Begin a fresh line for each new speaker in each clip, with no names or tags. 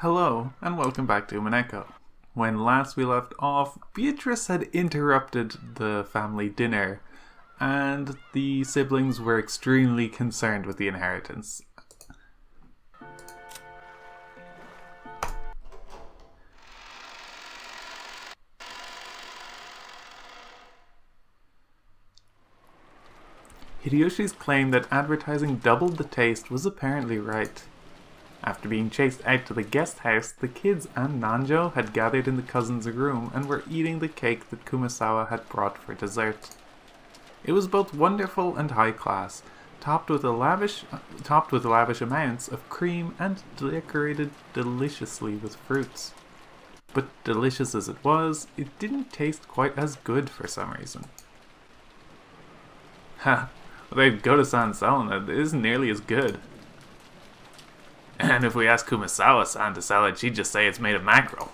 Hello, and welcome back to Umineko. When last we left off, Beatrice had interrupted the family dinner, and the siblings were extremely concerned with the inheritance. Hideyoshi's claim that advertising doubled the taste was apparently right. After being chased out to the guest house, the kids and Nanjo had gathered in the cousins' room and were eating the cake that Kumasawa had brought for dessert. It was both wonderful and high class, topped with lavish amounts of cream and decorated deliciously with fruits. But delicious as it was, it didn't taste quite as good for some reason. Ha! They'd go to San selling it isn't nearly as good. And if we ask Kumasawa-san to sell it, she'd just say it's made of mackerel.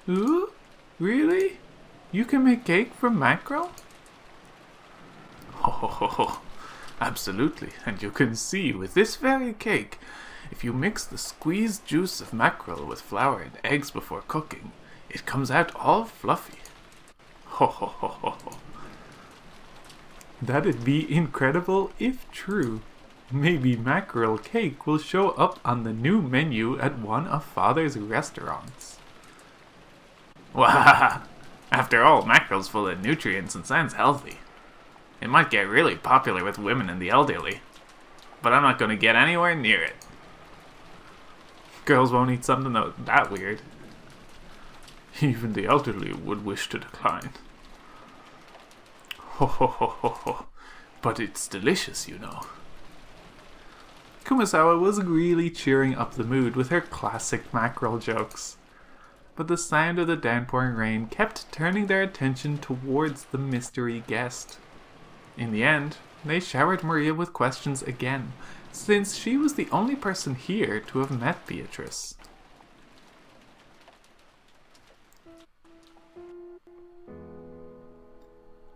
Ooh? Really? You can make cake from mackerel? Oh, absolutely. And you can see with this very cake, if you mix the squeezed juice of mackerel with flour and eggs before cooking, it comes out all fluffy. Ho. That'd be incredible if true. Maybe mackerel cake will show up on the new menu at one of Father's restaurants. Wah! After all, mackerel's full of nutrients and sounds healthy. It might get really popular with women and the elderly, but I'm not going to get anywhere near it. Girls won't eat something that weird. Even the elderly would wish to decline. Ho. But it's delicious, you know. Kumasawa was really cheering up the mood with her classic mackerel jokes. But the sound of the downpouring rain kept turning their attention towards the mystery guest. In the end, they showered Maria with questions again, since she was the only person here to have met Beatrice.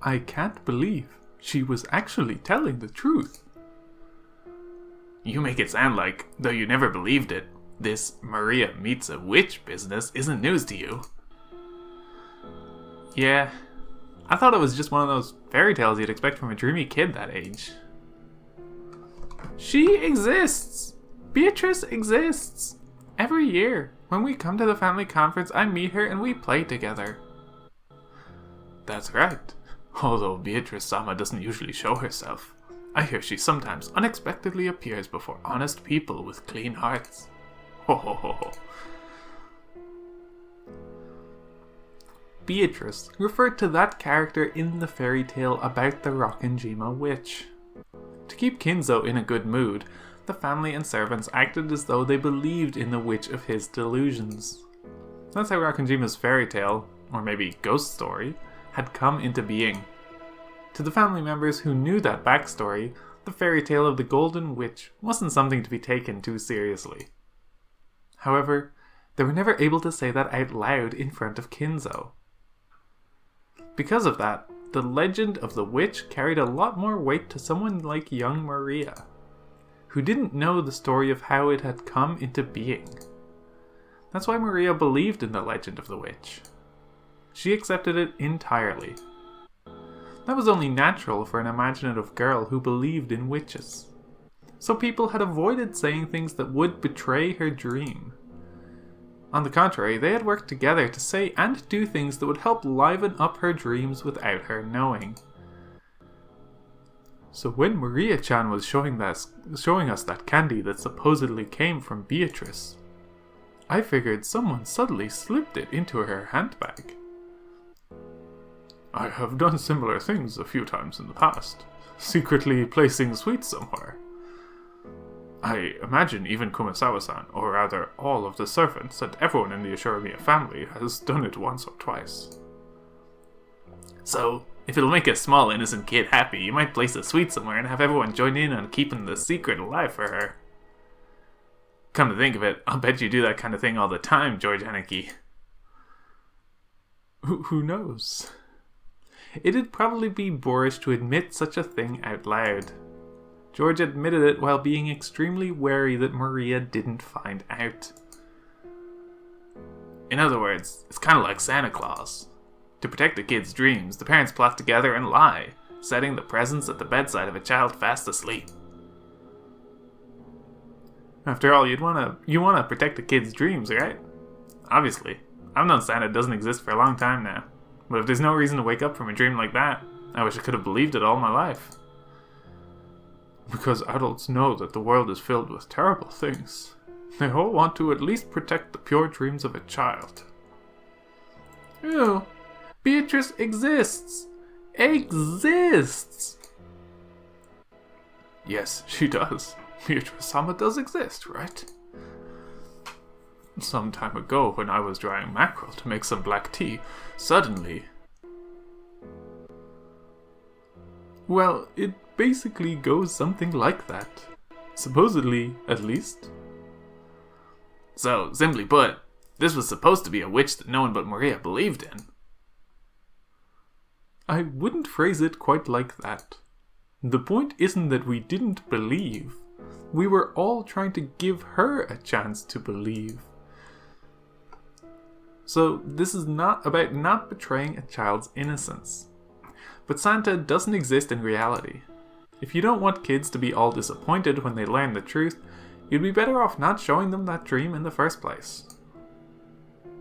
I can't believe she was actually telling the truth. You make it sound like, though you never believed it, this Maria meets a witch business isn't news to you. Yeah, I thought it was just one of those fairy tales you'd expect from a dreamy kid that age. She exists! Beatrice exists! Every year, when we come to the family conference, I meet her and we play together. That's right. Although Beatrice-sama doesn't usually show herself, I hear she sometimes unexpectedly appears before honest people with clean hearts. Ho. Beatrice referred to that character in the fairy tale about the Rokkenjima witch. To keep Kinzo in a good mood, the family and servants acted as though they believed in the witch of his delusions. That's how Rokkenjima's fairy tale, or maybe ghost story, had come into being. To the family members who knew that backstory, the fairy tale of the Golden Witch wasn't something to be taken too seriously. However, they were never able to say that out loud in front of Kinzo. Because of that, the legend of the witch carried a lot more weight to someone like young Maria, who didn't know the story of how it had come into being. That's why Maria believed in the legend of the witch. She accepted it entirely. That was only natural for an imaginative girl who believed in witches. So people had avoided saying things that would betray her dream. On the contrary, they had worked together to say and do things that would help liven up her dreams without her knowing. So when Maria-chan was showing us that candy that supposedly came from Beatrice, I figured someone suddenly slipped it into her handbag. I have done similar things a few times in the past, secretly placing sweets somewhere. I imagine even Kumasawa-san, or rather all of the servants and everyone in the Ashuramiya family has done it once or twice. So, if it'll make a small innocent kid happy, you might place a sweet somewhere and have everyone join in on keeping the secret alive for her. Come to think of it, I'll bet you do that kind of thing all the time, George Anarchy. Who knows? It'd probably be boorish to admit such a thing out loud. George admitted it while being extremely wary that Maria didn't find out. In other words, it's kind of like Santa Claus. To protect the kid's dreams, the parents plot together and lie, setting the presents at the bedside of a child fast asleep. After all, you wanna protect a kid's dreams, right? Obviously. I've known Santa doesn't exist for a long time now. But if there's no reason to wake up from a dream like that, I wish I could have believed it all my life. Because adults know that the world is filled with terrible things. They all want to at least protect the pure dreams of a child. Ew. Beatrice exists! Exists! Yes, she does. Beatrice-sama does exist, right? Some time ago, when I was drying mackerel to make some black tea, suddenly... Well, it basically goes something like that. Supposedly, at least. So, simply put, this was supposed to be a witch that no one but Maria believed in. I wouldn't phrase it quite like that. The point isn't that we didn't believe. We were all trying to give her a chance to believe. So this is not about not betraying a child's innocence. But Santa doesn't exist in reality. If you don't want kids to be all disappointed when they learn the truth, you'd be better off not showing them that dream in the first place.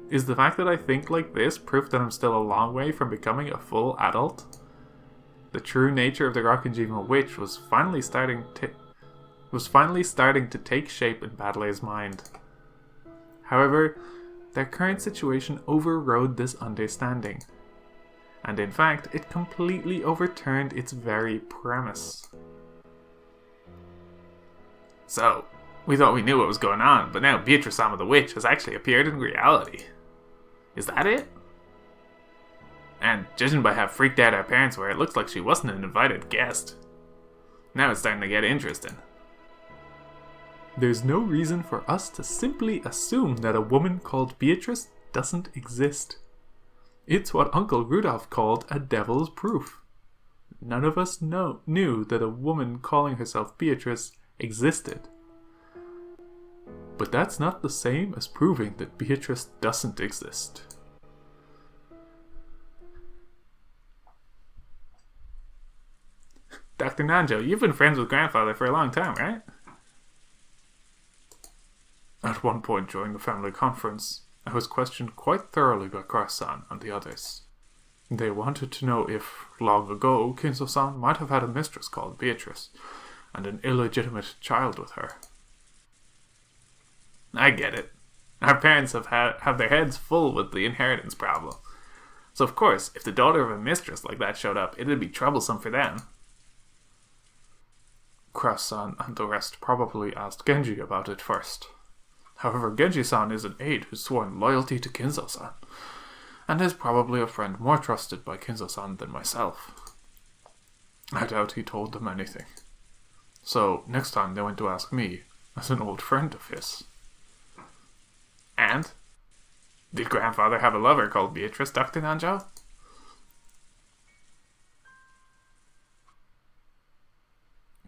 Is the fact that I think like this proof that I'm still a long way from becoming a full adult? The true nature of the Rokkenjima witch was finally starting to take shape in Battler's mind. However, their current situation overrode this understanding. And in fact, it completely overturned its very premise. So, we thought we knew what was going on, but now Beatrice-sama the witch has actually appeared in reality. Is that it? And judging by how freaked out our parents were, it looks like she wasn't an invited guest. Now it's starting to get interesting. There's no reason for us to simply assume that a woman called Beatrice doesn't exist. It's what Uncle Rudolph called a devil's proof. None of us knew that a woman calling herself Beatrice existed. But that's not the same as proving that Beatrice doesn't exist. Dr. Nanjo, you've been friends with Grandfather for a long time, right? At one point during the family conference, I was questioned quite thoroughly by Kara-san and the others. They wanted to know if, long ago, Kinzo-san might have had a mistress called Beatrice, and an illegitimate child with her. I get it. Our parents have their heads full with the inheritance problem. So of course, if the daughter of a mistress like that showed up, it'd be troublesome for them. Kara-san and the rest probably asked Genji about it first. However, Genji-san is an aide who's sworn loyalty to Kinzo-san, and is probably a friend more trusted by Kinzo-san than myself. I doubt he told them anything. So, next time they went to ask me, as an old friend of his. And? Did Grandfather have a lover called Beatrice, Dr. Nanjo?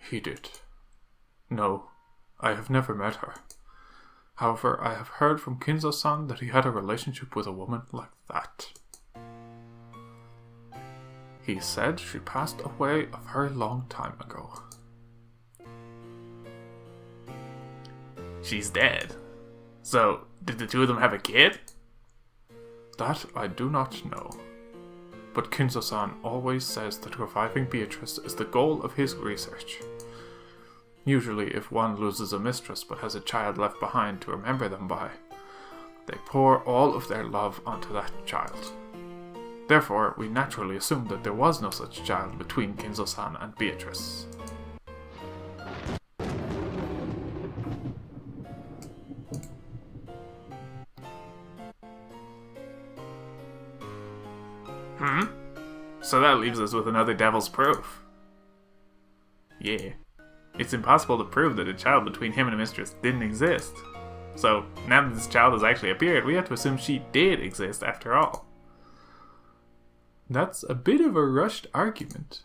He did. No, I have never met her. However, I have heard from Kinzo-san that he had a relationship with a woman like that. He said she passed away a very long time ago. She's dead. So, did the two of them have a kid? That I do not know. But Kinzo-san always says that reviving Beatrice is the goal of his research. Usually, if one loses a mistress but has a child left behind to remember them by, they pour all of their love onto that child. Therefore, we naturally assume that there was no such child between Kinzo-san and Beatrice. So that leaves us with another devil's proof. Yeah. It's impossible to prove that a child between him and a mistress didn't exist. So, now that this child has actually appeared, we have to assume she did exist after all. That's a bit of a rushed argument.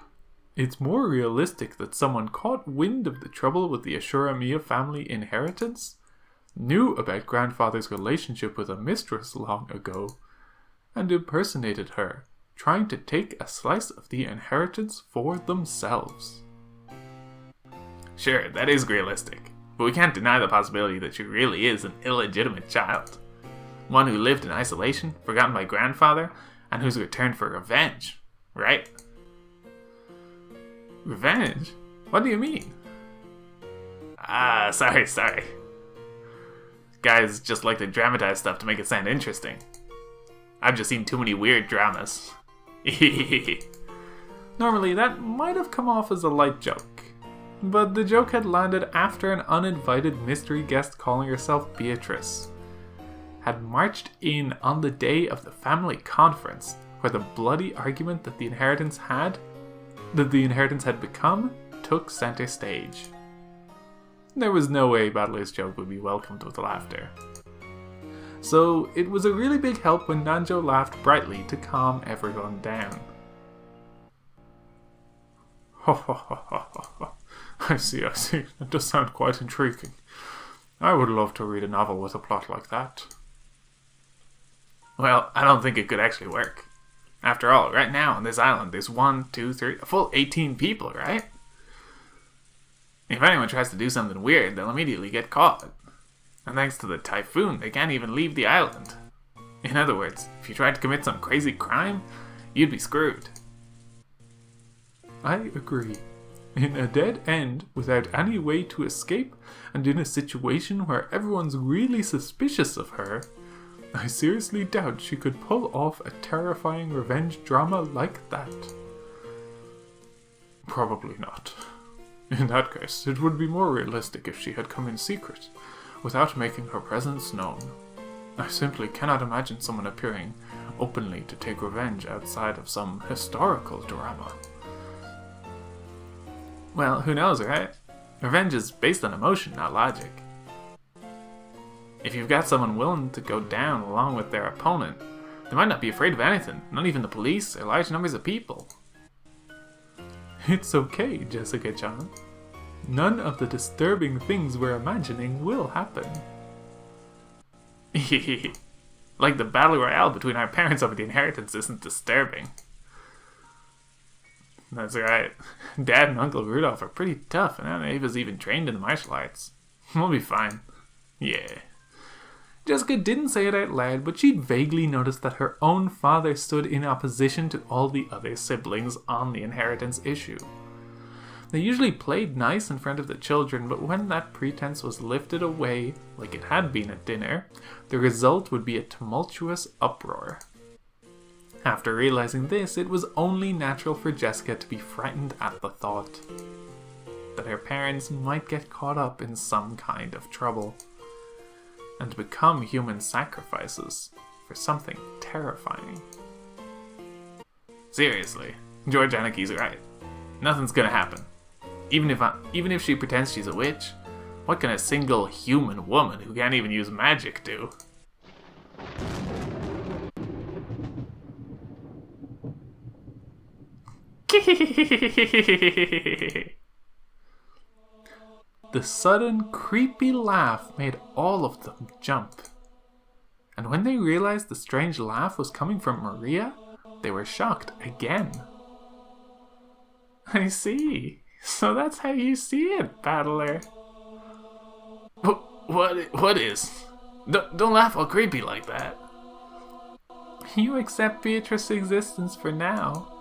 It's more realistic that someone caught wind of the trouble with the Ashura Miya family inheritance, knew about grandfather's relationship with a mistress long ago, and impersonated her, trying to take a slice of the inheritance for themselves.
Sure, that is realistic, but we can't deny the possibility that she really is an illegitimate child. One who lived in isolation, forgotten by grandfather, and who's returned for revenge, right?
Revenge? What do you mean?
Sorry. Guys just like to dramatize stuff to make it sound interesting. I've just seen too many weird dramas.
Normally, that might have come off as a light joke. But the joke had landed after an uninvited mystery guest calling herself Beatrice had marched in on the day of the family conference, where the bloody argument that the inheritance had become took center stage. There was no way Battler's joke would be welcomed with laughter. So it was a really big help when Nanjo laughed brightly to calm everyone down. I see. That does sound quite intriguing. I would love to read a novel with a plot like that.
Well, I don't think it could actually work. After all, right now on this island there's 1, 2, 3, a full 18 people, right? If anyone tries to do something weird, they'll immediately get caught. And thanks to the typhoon, they can't even leave the island. In other words, if you tried to commit some crazy crime, you'd be screwed.
I agree. In a dead end, without any way to escape, and in a situation where everyone's really suspicious of her, I seriously doubt she could pull off a terrifying revenge drama like that. Probably not. In that case, it would be more realistic if she had come in secret, without making her presence known. I simply cannot imagine someone appearing openly to take revenge outside of some historical drama.
Well, who knows, right? Revenge is based on emotion, not logic. If you've got someone willing to go down along with their opponent, they might not be afraid of anything, not even the police or large numbers of people.
It's okay, Jessica-chan. None of the disturbing things we're imagining will happen.
Like the battle royale between our parents over the inheritance isn't disturbing. That's right. Dad and Uncle Rudolph are pretty tough, and Aunt Ava's even trained in the martial arts. We'll be fine. Yeah.
Jessica didn't say it out loud, but she'd vaguely noticed that her own father stood in opposition to all the other siblings on the inheritance issue. They usually played nice in front of the children, but when that pretense was lifted away, like it had been at dinner, the result would be a tumultuous uproar. After realizing this, it was only natural for Jessica to be frightened at the thought that her parents might get caught up in some kind of trouble and become human sacrifices for something terrifying.
Seriously, George Anaki's right. Nothing's gonna happen. Even if she pretends she's a witch, what can a single human woman who can't even use magic do?
The sudden, creepy laugh made all of them jump. And when they realized the strange laugh was coming from Maria, they were shocked again. I see. So that's how you see it, Battler.
What is? Don't laugh all creepy like that.
You accept Beatrice's existence for now.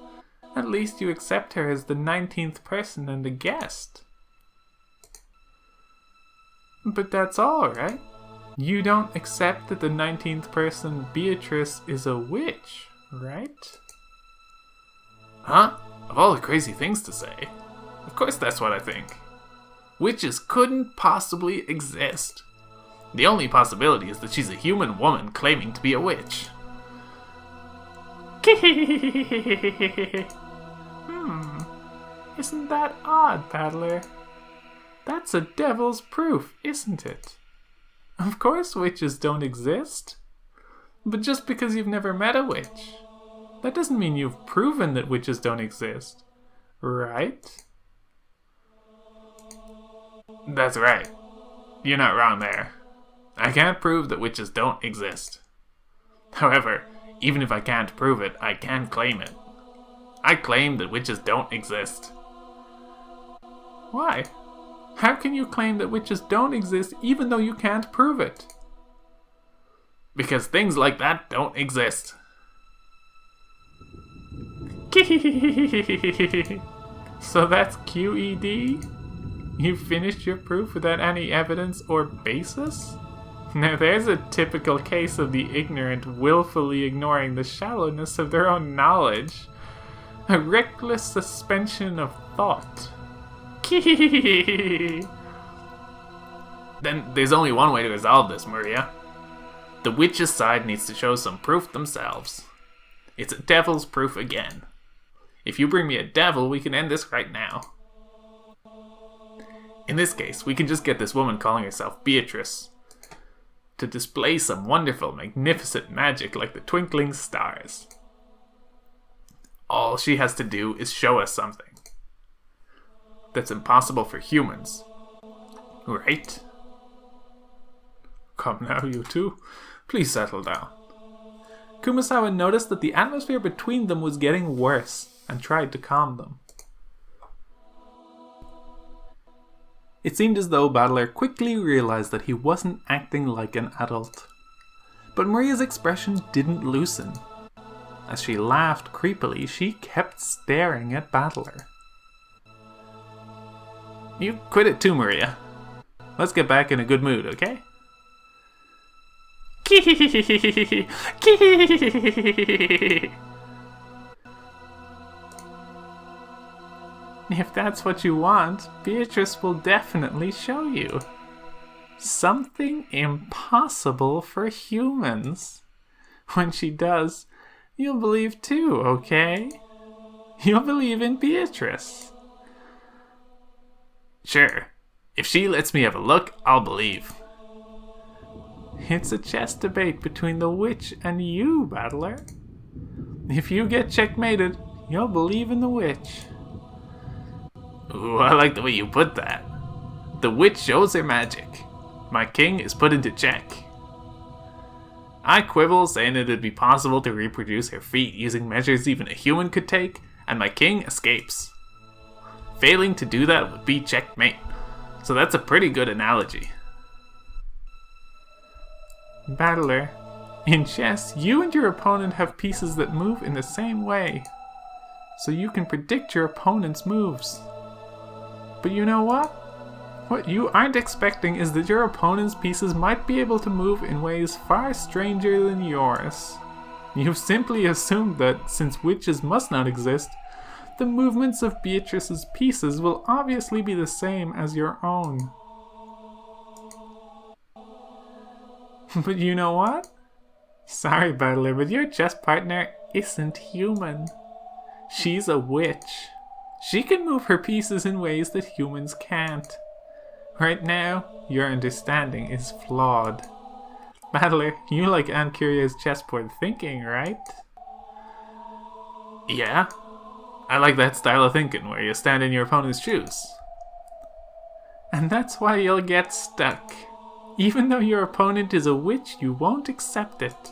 At least you accept her as the 19th person and a guest. But that's all, right? You don't accept that the 19th person, Beatrice, is a witch, right?
Huh? Of all the crazy things to say. Of course that's what I think. Witches couldn't possibly exist. The only possibility is that she's a human woman claiming to be a witch.
Isn't that odd, Battler? That's a devil's proof, isn't it? Of course witches don't exist. But just because you've never met a witch, that doesn't mean you've proven that witches don't exist, right?
That's right. You're not wrong there. I can't prove that witches don't exist. However, even if I can't prove it, I can claim it. I claim that witches don't exist.
Why? How can you claim that witches don't exist even though you can't prove it?
Because things like that don't exist.
So that's QED? You finished your proof without any evidence or basis? Now there's a typical case of the ignorant willfully ignoring the shallowness of their own knowledge. A reckless suspension of thought.
Then there's only one way to resolve this, Maria. The witches' side needs to show some proof themselves. It's a devil's proof again. If you bring me a devil, we can end this right now. In this case, we can just get this woman calling herself Beatrice to display some wonderful, magnificent magic like the twinkling stars. All she has to do is show us something that's impossible for humans. Right?
Come now, you two. Please settle down. Kumasawa noticed that the atmosphere between them was getting worse and tried to calm them. It seemed as though Battler quickly realized that he wasn't acting like an adult. But Maria's expression didn't loosen. As she laughed creepily, she kept staring at Battler.
You quit it too, Maria. Let's get back in a good mood, okay?
If that's what you want, Beatrice will definitely show you. Something impossible for humans. When she does, you'll believe too, okay? You'll believe in Beatrice.
Sure. If she lets me have a look, I'll believe.
It's a chess debate between the witch and you, Battler. If you get checkmated, you'll believe in the witch.
Ooh, I like the way you put that. The witch shows her magic. My king is put into check. I quibble saying it would be possible to reproduce her feat using measures even a human could take, and my king escapes. Failing to do that would be checkmate. So that's a pretty good analogy.
Battler, in chess, you and your opponent have pieces that move in the same way. So you can predict your opponent's moves. But you know what? What you aren't expecting is that your opponent's pieces might be able to move in ways far stranger than yours. You've simply assumed that, since witches must not exist, the movements of Beatrice's pieces will obviously be the same as your own. But you know what? Sorry, Battler, but your chess partner isn't human. She's a witch. She can move her pieces in ways that humans can't. Right now, your understanding is flawed. Battler, you like Aunt Curio's chessboard thinking, right?
Yeah. I like that style of thinking where you stand in your opponent's shoes.
And that's why you'll get stuck. Even though your opponent is a witch, you won't accept it.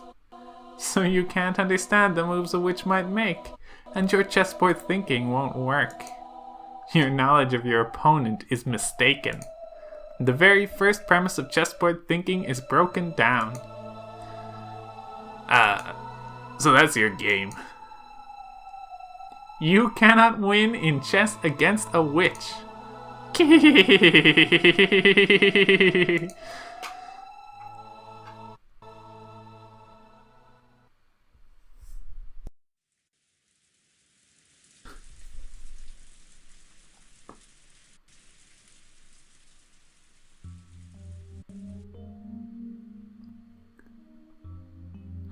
So you can't understand the moves a witch might make, and your chessboard thinking won't work. Your knowledge of your opponent is mistaken. The very first premise of chessboard thinking is broken down.
So that's your game.
You cannot win in chess against a witch.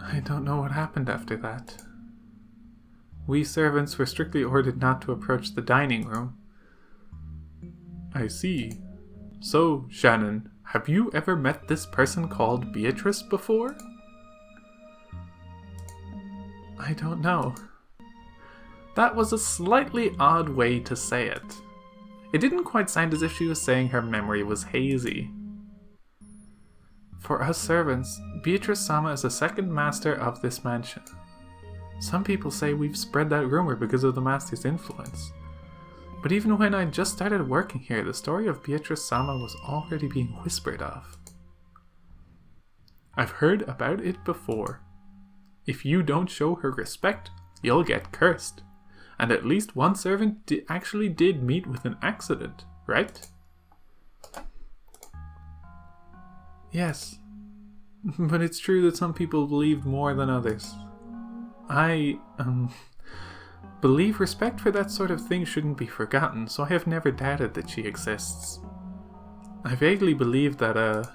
I don't know what happened after that. We servants were strictly ordered not to approach the dining room. I see. So, Shannon, have you ever met this person called Beatrice before? I don't know. That was a slightly odd way to say it. It didn't quite sound as if she was saying her memory was hazy. For us servants, Beatrice-sama is the second master of this mansion. Some people say we've spread that rumor because of the master's influence. But even when I just started working here, the story of Beatrice-sama was already being whispered of. I've heard about it before. If you don't show her respect, you'll get cursed. And at least one servant actually did meet with an accident, right? Yes. But it's true that some people believe more than others. I, believe respect for that sort of thing shouldn't be forgotten, so I have never doubted that she exists. I vaguely believe that a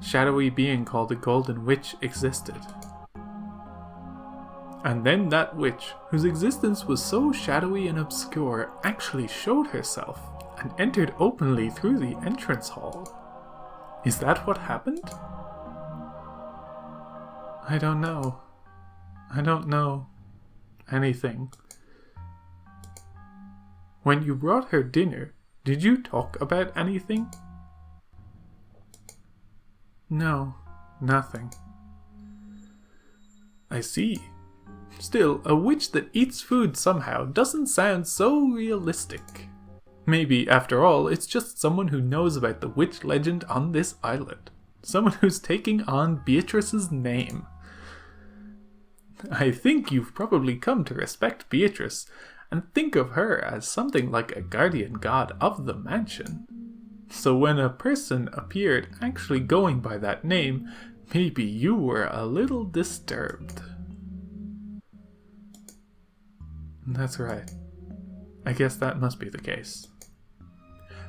shadowy being called the Golden Witch existed. And then that witch, whose existence was so shadowy and obscure, actually showed herself and entered openly through the entrance hall. Is that what happened? I don't know. I don't know anything. When you brought her dinner, did you talk about anything? No, nothing. I see. Still, a witch that eats food somehow doesn't sound so realistic. Maybe, after all, it's just someone who knows about the witch legend on this island. Someone who's taking on Beatrice's name. I think you've probably come to respect Beatrice and think of her as something like a guardian god of the mansion. So when a person appeared actually going by that name, maybe you were a little disturbed. That's right. I guess that must be the case.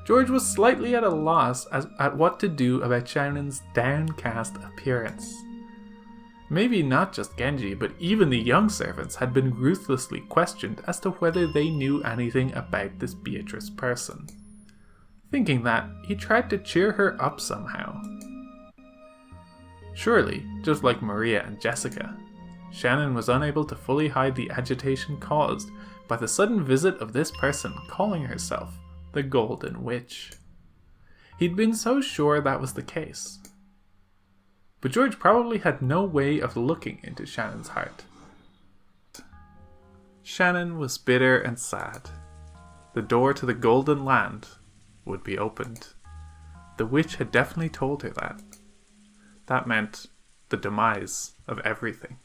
George was slightly at a loss at what to do about Shannon's downcast appearance. Maybe not just Genji, but even the young servants had been ruthlessly questioned as to whether they knew anything about this Beatrice person. Thinking that, he tried to cheer her up somehow. Surely, just like Maria and Jessica, Shannon was unable to fully hide the agitation caused by the sudden visit of this person calling herself the Golden Witch. He'd been so sure that was the case. But George probably had no way of looking into Shannon's heart. Shannon was bitter and sad. The door to the Golden Land would be opened. The witch had definitely told her that. That meant the demise of everything.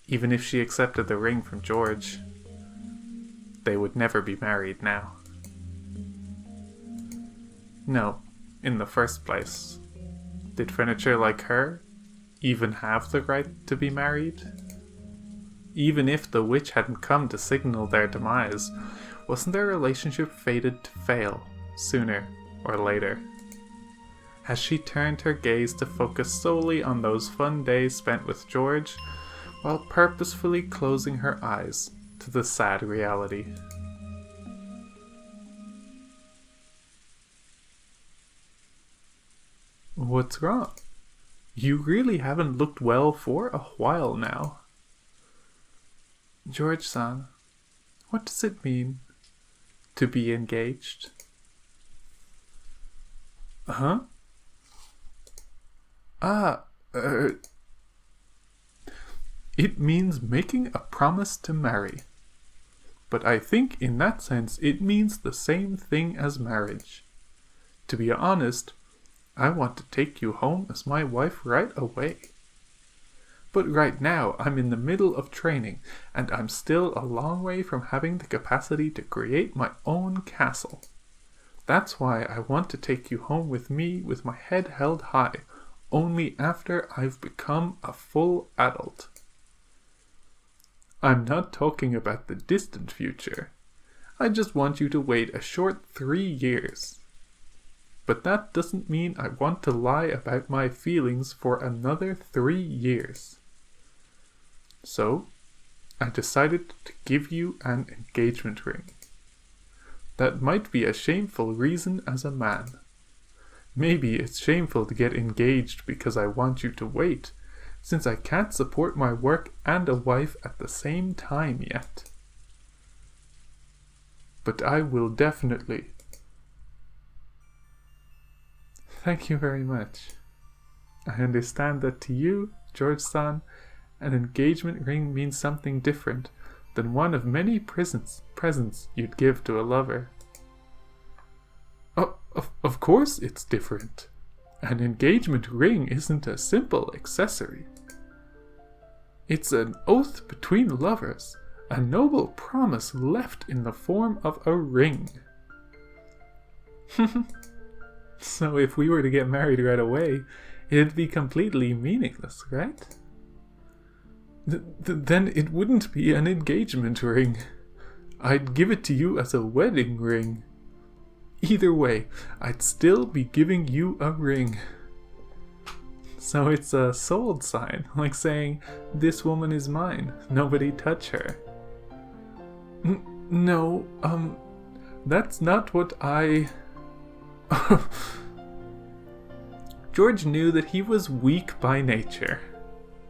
Even if she accepted the ring from George, they would never be married now. No, in the first place, did furniture like her even have the right to be married? Even if the witch hadn't come to signal their demise, wasn't their relationship fated to fail sooner or later? Has she turned her gaze to focus solely on those fun days spent with George, while purposefully closing her eyes to the sad reality? What's wrong? You really haven't looked well for a while now. George-san, what does it mean to be engaged? Huh? It means making a promise to marry. But I think in that sense it means the same thing as marriage. To be honest, I want to take you home as my wife right away. But right now I'm in the middle of training and I'm still a long way from having the capacity to create my own castle. That's why I want to take you home with me with my head held high, only after I've become a full adult. I'm not talking about the distant future. I just want you to wait a short 3 years. But that doesn't mean I want to lie about my feelings for another 3 years. So, I decided to give you an engagement ring. That might be a shameful reason as a man. Maybe it's shameful to get engaged because I want you to wait, since I can't support my work and a wife at the same time yet. But I will definitely. Thank you very much. I understand that to you, George-san, an engagement ring means something different than one of many presents you'd give to a lover. Of course it's different. An engagement ring isn't a simple accessory. It's an oath between lovers, a noble promise left in the form of a ring. So if we were to get married right away, it'd be completely meaningless, right? Then it wouldn't be an engagement ring. I'd give it to you as a wedding ring. Either way, I'd still be giving you a ring. So it's a sold sign, like saying, this woman is mine, nobody touch her. No, that's not what I... George knew that he was weak by nature.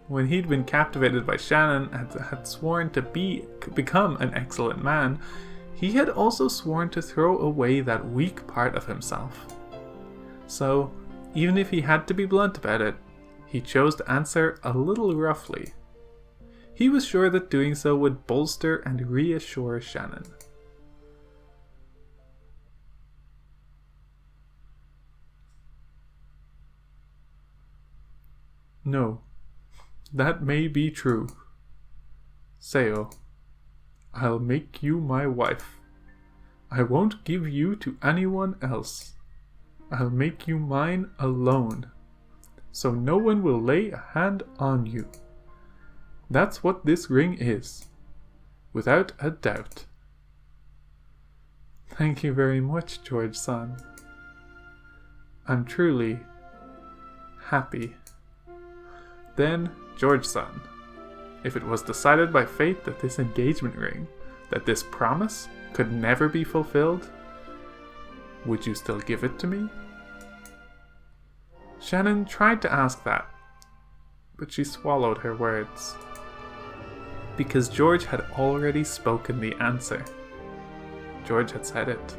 When he'd been captivated by Shannon and had sworn to become an excellent man, he had also sworn to throw away that weak part of himself. So, even if he had to be blunt about it, he chose to answer a little roughly. He was sure that doing so would bolster and reassure Shannon. No, that may be true. Seo, I'll make you my wife. I won't give you to anyone else. I'll make you mine alone, so no one will lay a hand on you. That's what this ring is, without a doubt. Thank you very much, George-san. I'm truly happy. Then, George-san, if it was decided by fate that this engagement ring, that this promise, could never be fulfilled, would you still give it to me? Shannon tried to ask that, but she swallowed her words. Because George had already spoken the answer. George had said it.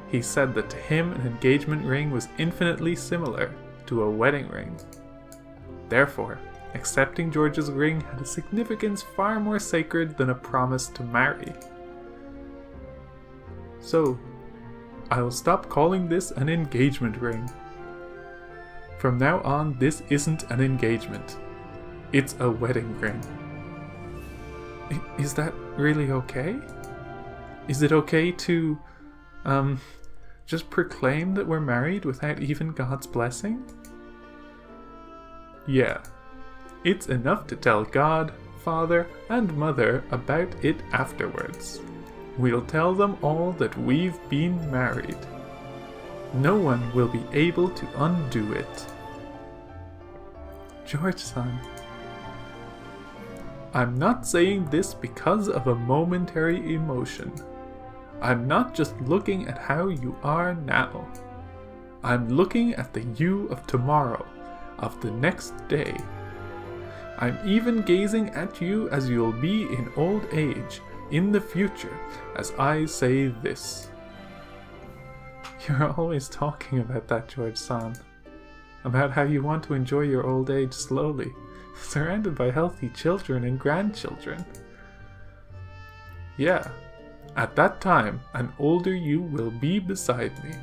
He said that to him an engagement ring was infinitely similar to a wedding ring. Therefore, accepting George's ring had a significance far more sacred than a promise to marry. So, I'll stop calling this an engagement ring. From now on, this isn't an engagement. It's a wedding ring. Is that really okay? Is it okay to, just proclaim that we're married without even God's blessing? Yeah. It's enough to tell God, Father, and Mother about it afterwards. We'll tell them all that we've been married. No one will be able to undo it. George-san, I'm not saying this because of a momentary emotion. I'm not just looking at how you are now. I'm looking at the you of tomorrow, of the next day. I'm even gazing at you as you'll be in old age, in the future, as I say this. You're always talking about that, George-san. About how you want to enjoy your old age slowly, surrounded by healthy children and grandchildren. Yeah, at that time, an older you will be beside me.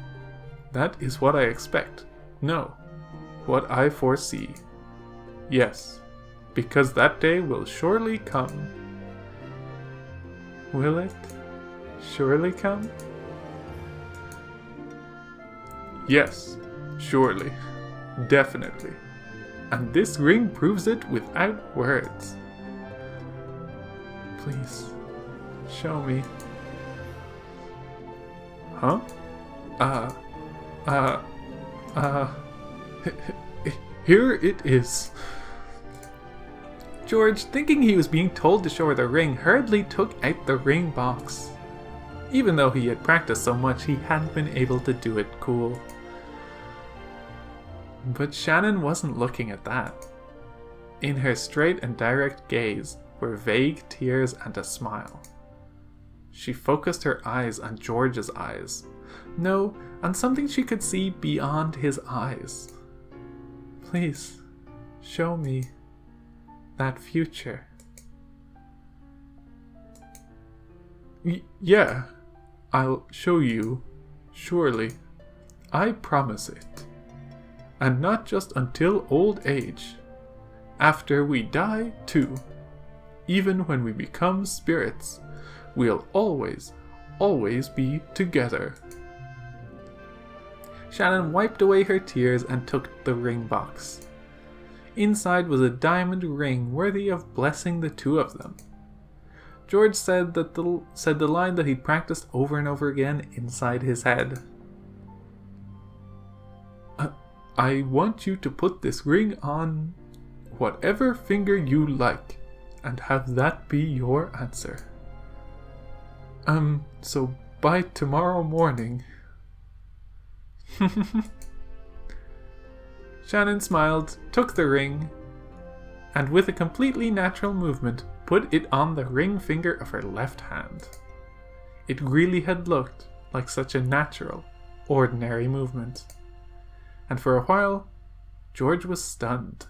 That is what I expect. No, what I foresee. Yes, because that day will surely come. Will it surely come? Yes, surely. Definitely. And this ring proves it without words. Please, show me. Huh? Here it is. George, thinking he was being told to show her the ring, hurriedly took out the ring box. Even though he had practiced so much, he hadn't been able to do it cool. But Shannon wasn't looking at that. In her straight and direct gaze were vague tears and a smile. She focused her eyes on George's eyes. No, on something she could see beyond his eyes. Please, show me that future. Yeah, I'll show you, surely. I promise it. And not just until old age. After we die, too. Even when we become spirits, we'll always, always be together. Shannon wiped away her tears and took the ring box. Inside was a diamond ring worthy of blessing the two of them. George said the line that he'd practiced over and over again inside his head. I want you to put this ring on whatever finger you like, and have that be your answer. So by tomorrow morning. Shannon smiled, took the ring, and with a completely natural movement, put it on the ring finger of her left hand. It really had looked like such a natural, ordinary movement. And for a while, George was stunned.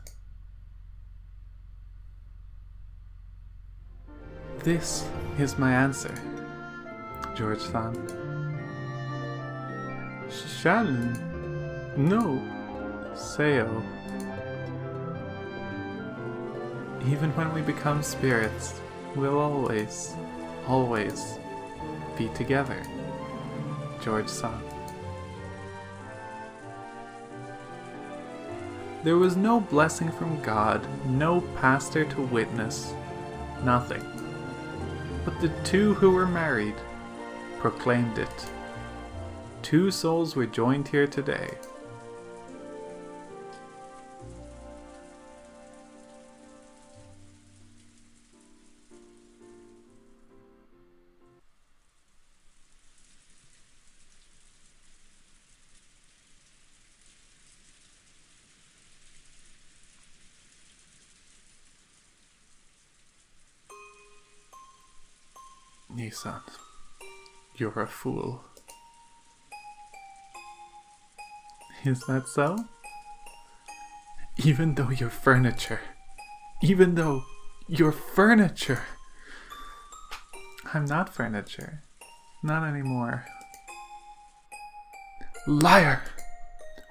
This is my answer, George thought. Shannon, no, Seo. Even when we become spirits, we'll always, always be together, George thought. There was no blessing from God, no pastor to witness, nothing. But the two who were married proclaimed it. Two souls were joined here today. Nissan, you're a fool. Is that so? Even though you're furniture. Even though you're furniture. I'm not furniture. Not anymore. Liar!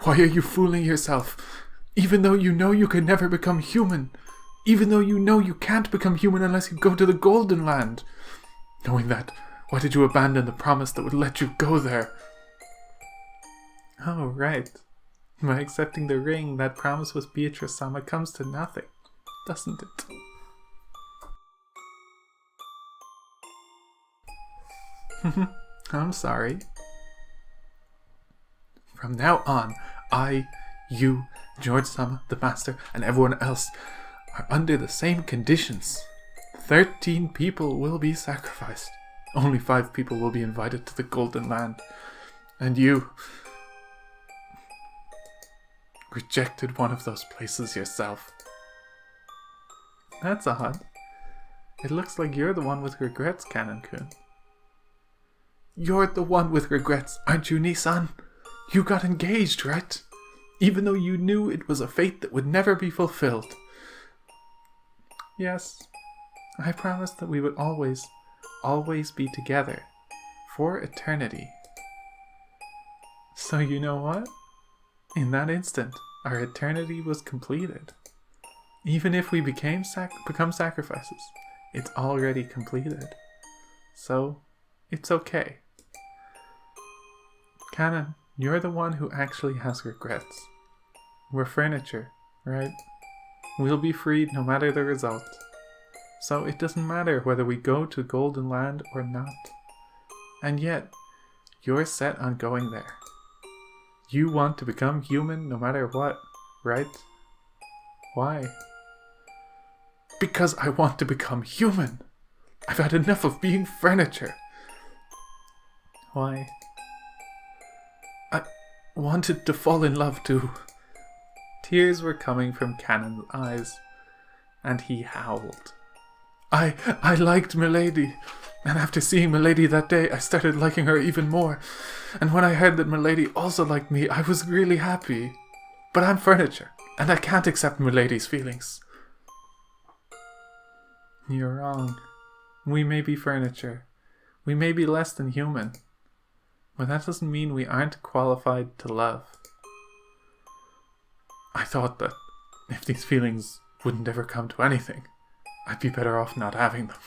Why are you fooling yourself? Even though you know you can never become human. Even though you know you can't become human unless you go to the Golden Land. Knowing that, why did you abandon the promise that would let you go there? Oh, right. By accepting the ring, that promise with Beatrice-sama comes to nothing, doesn't it? I'm sorry. From now on, you, George-sama, the master, and everyone else are under the same conditions. 13 people will be sacrificed. Only 5 people will be invited to the Golden Land. And you rejected one of those places yourself. That's odd. It looks like you're the one with regrets, Kanon-kun. You're the one with regrets, aren't you, Nissan? You got engaged, right? Even though you knew it was a fate that would never be fulfilled. Yes. I promised that we would always, always be together. For eternity. So you know what? In that instant, our eternity was completed. Even if we become sacrifices, it's already completed. So, it's okay. Kanon, you're the one who actually has regrets. We're furniture, right? We'll be freed no matter the result. So it doesn't matter whether we go to Golden Land or not. And yet, you're set on going there. You want to become human no matter what, right? Why? Because I want to become human. I've had enough of being furniture. Why? I wanted to fall in love too. Tears were coming from Kanon's eyes, and he howled. I liked Milady. And after seeing Milady that day, I started liking her even more. And when I heard that Milady also liked me, I was really happy. But I'm furniture, and I can't accept Milady's feelings. You're wrong. We may be furniture. We may be less than human. But that doesn't mean we aren't qualified to love. I thought that if these feelings wouldn't ever come to anything, I'd be better off not having them.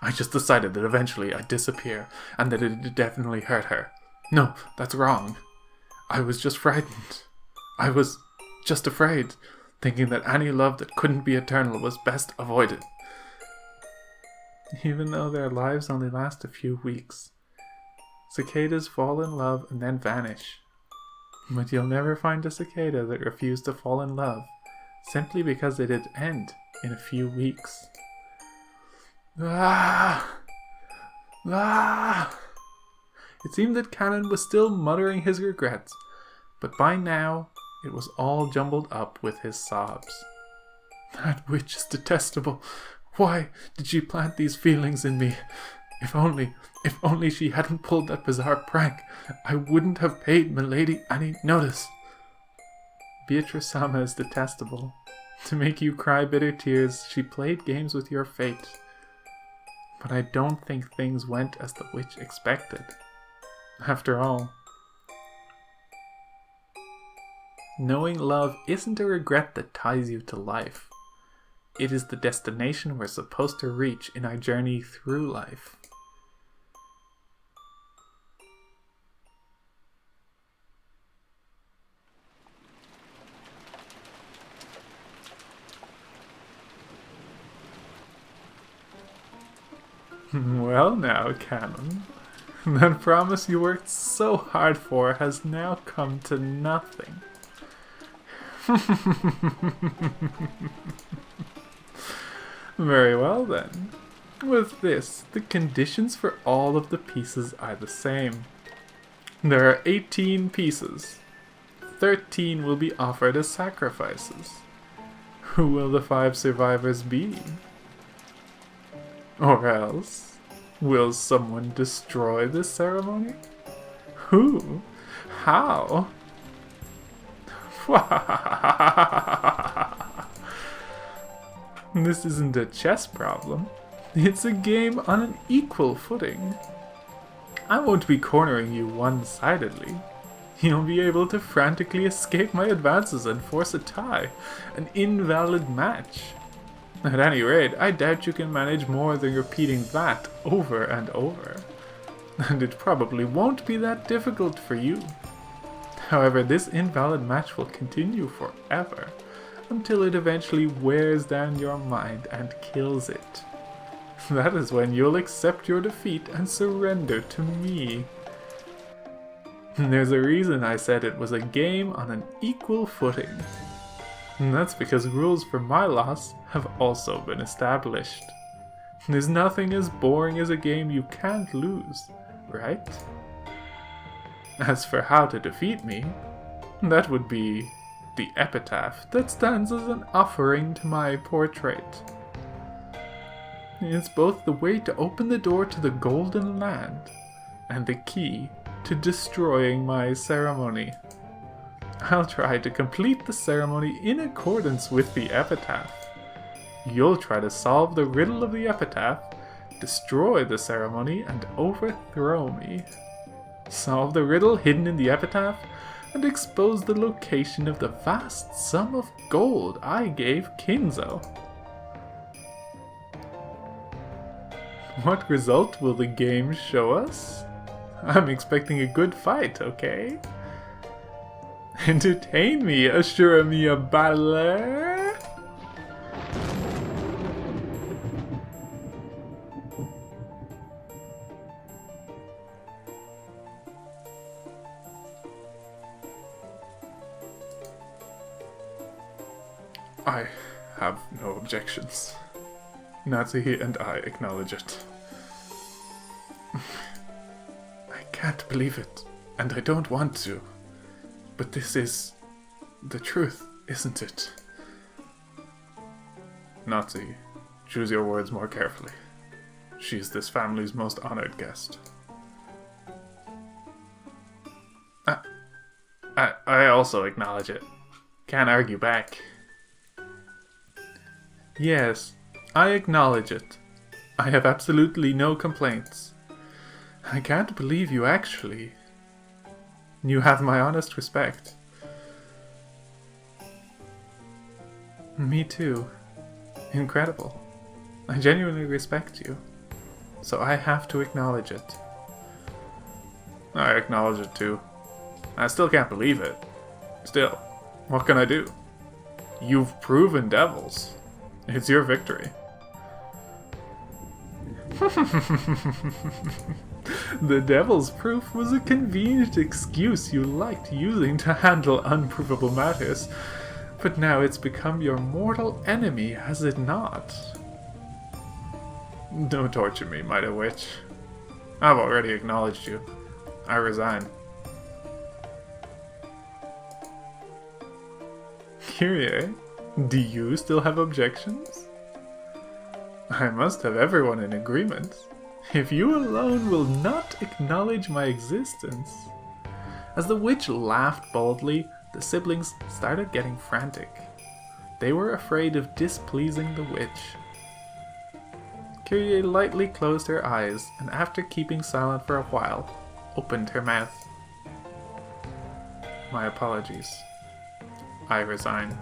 I just decided that eventually I'd disappear, and that it'd definitely hurt her. No, that's wrong. I was just frightened. I was just afraid, thinking that any love that couldn't be eternal was best avoided. Even though their lives only last a few weeks, cicadas fall in love and then vanish. But you'll never find a cicada that refused to fall in love, simply because it'd end in a few weeks. Ah! Ah! It seemed that Cannon was still muttering his regrets, but by now it was all jumbled up with his sobs. That witch is detestable. Why did she plant these feelings in me? If only she hadn't pulled that bizarre prank, I wouldn't have paid Milady any notice. Beatrice-sama is detestable. To make you cry bitter tears, she played games with your fate. But I don't think things went as the witch expected. After all, knowing love isn't a regret that ties you to life. It is the destination we're supposed to reach in our journey through life. Well now, Canon, that promise you worked so hard for has now come to nothing. Very well then. With this, the conditions for all of the pieces are the same. There are 18 pieces. 13 will be offered as sacrifices. Who will the 5 survivors be? Or else, will someone destroy this ceremony? Who? How? This isn't a chess problem. It's a game on an equal footing. I won't be cornering you one-sidedly. You'll be able to frantically escape my advances and force a tie, an invalid match. At any rate, I doubt you can manage more than repeating that over and over. And it probably won't be that difficult for you. However, this invalid match will continue forever, until it eventually wears down your mind and kills it. That is when you'll accept your defeat and surrender to me. There's a reason I said it was a game on an equal footing. And that's because rules for my loss have also been established. There's nothing as boring as a game you can't lose, right? As for how to defeat me, that would be the epitaph that stands as an offering to my portrait. It's both the way to open the door to the Golden Land and the key to destroying my ceremony. I'll try to complete the ceremony in accordance with the epitaph. You'll try to solve the riddle of the epitaph, destroy the ceremony, and overthrow me. Solve the riddle hidden in the epitaph, and expose the location of the vast sum of gold I gave Kinzo. What result will the game show us? I'm expecting a good fight, okay? Entertain me, assure me a battler! I have no objections. Natsuhi and I acknowledge it. I can't believe it, and I don't want to. But this is the truth, isn't it? Natsuhi, Choose your words more carefully. She is this family's most honored guest. I also acknowledge it. Can't argue back. Yes, I acknowledge it. I have absolutely no complaints. I can't believe you actually. You have my honest respect. Me too. Incredible. I genuinely respect you. So I have to acknowledge it. I acknowledge it too. I still can't believe it. Still, what can I do? You've proven devils. It's your victory. The devil's proof was a convenient excuse you liked using to handle unprovable matters, but now it's become your mortal enemy, has it not? Don't torture me, Mighty Witch. I've already acknowledged you. I resign. Kyrie, do you still have objections? I must have everyone in agreement. If you alone will not acknowledge my existence. As the witch laughed boldly, the siblings started getting frantic. They were afraid of displeasing the witch. Kyrie lightly closed her eyes and after keeping silent for a while, opened her mouth. My apologies. I resign.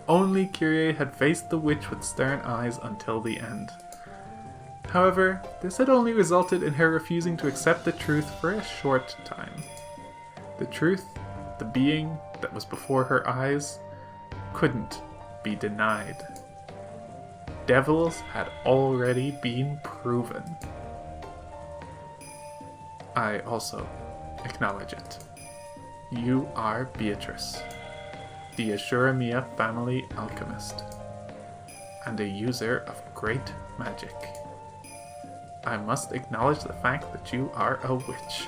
Only Kyrie had faced the witch with stern eyes until the end. However, this had only resulted in her refusing to accept the truth for a short time. The truth, the being that was before her eyes, couldn't be denied. Devils had already been proven. I also acknowledge it. You are Beatrice, the Ashuramia family alchemist, and a user of great magic. I must acknowledge the fact that you are a witch.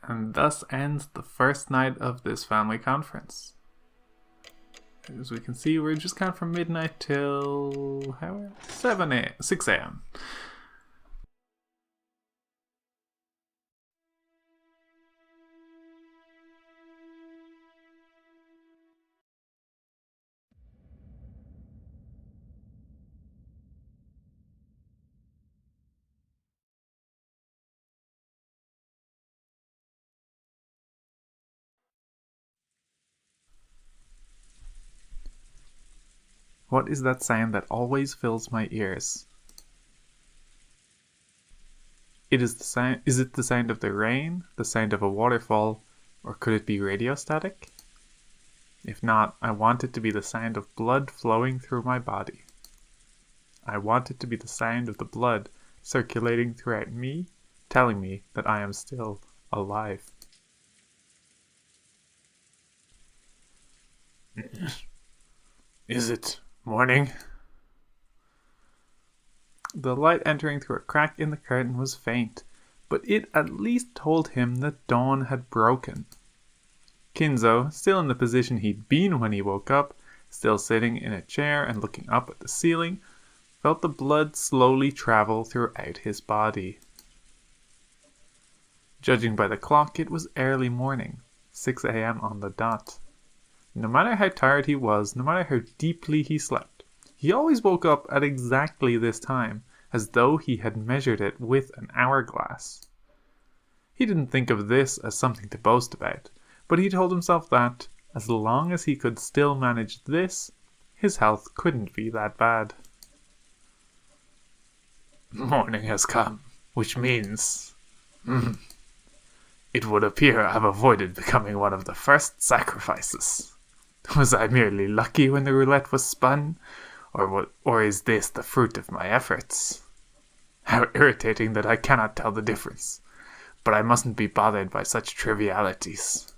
And thus ends the first night of this family conference. As we can see, we're just kind of from midnight till 6 a.m. What is that sound that always fills my ears? Is it the sound of the rain, the sound of a waterfall, or could it be radio static? If not, I want it to be the sound of blood flowing through my body. I want it to be the sound of the blood circulating throughout me, telling me that I am still alive. Is it morning? The light entering through a crack in the curtain was faint, but it at least told him that dawn had broken. Kinzo, still in the position he'd been when he woke up, still sitting in a chair and looking up at the ceiling, felt the blood slowly travel throughout his body. Judging by the clock, it was early morning, 6 a.m. on the dot. No matter how tired he was, no matter how deeply he slept, he always woke up at exactly this time, as though he had measured it with an hourglass. He didn't think of this as something to boast about, but he told himself that, as long as he could still manage this, his health couldn't be that bad. Morning has come, which means... it would appear I've avoided becoming one of the first sacrifices. Was I merely lucky when the roulette was spun? Or is this the fruit of my efforts? How irritating that I cannot tell the difference. But I mustn't be bothered by such trivialities.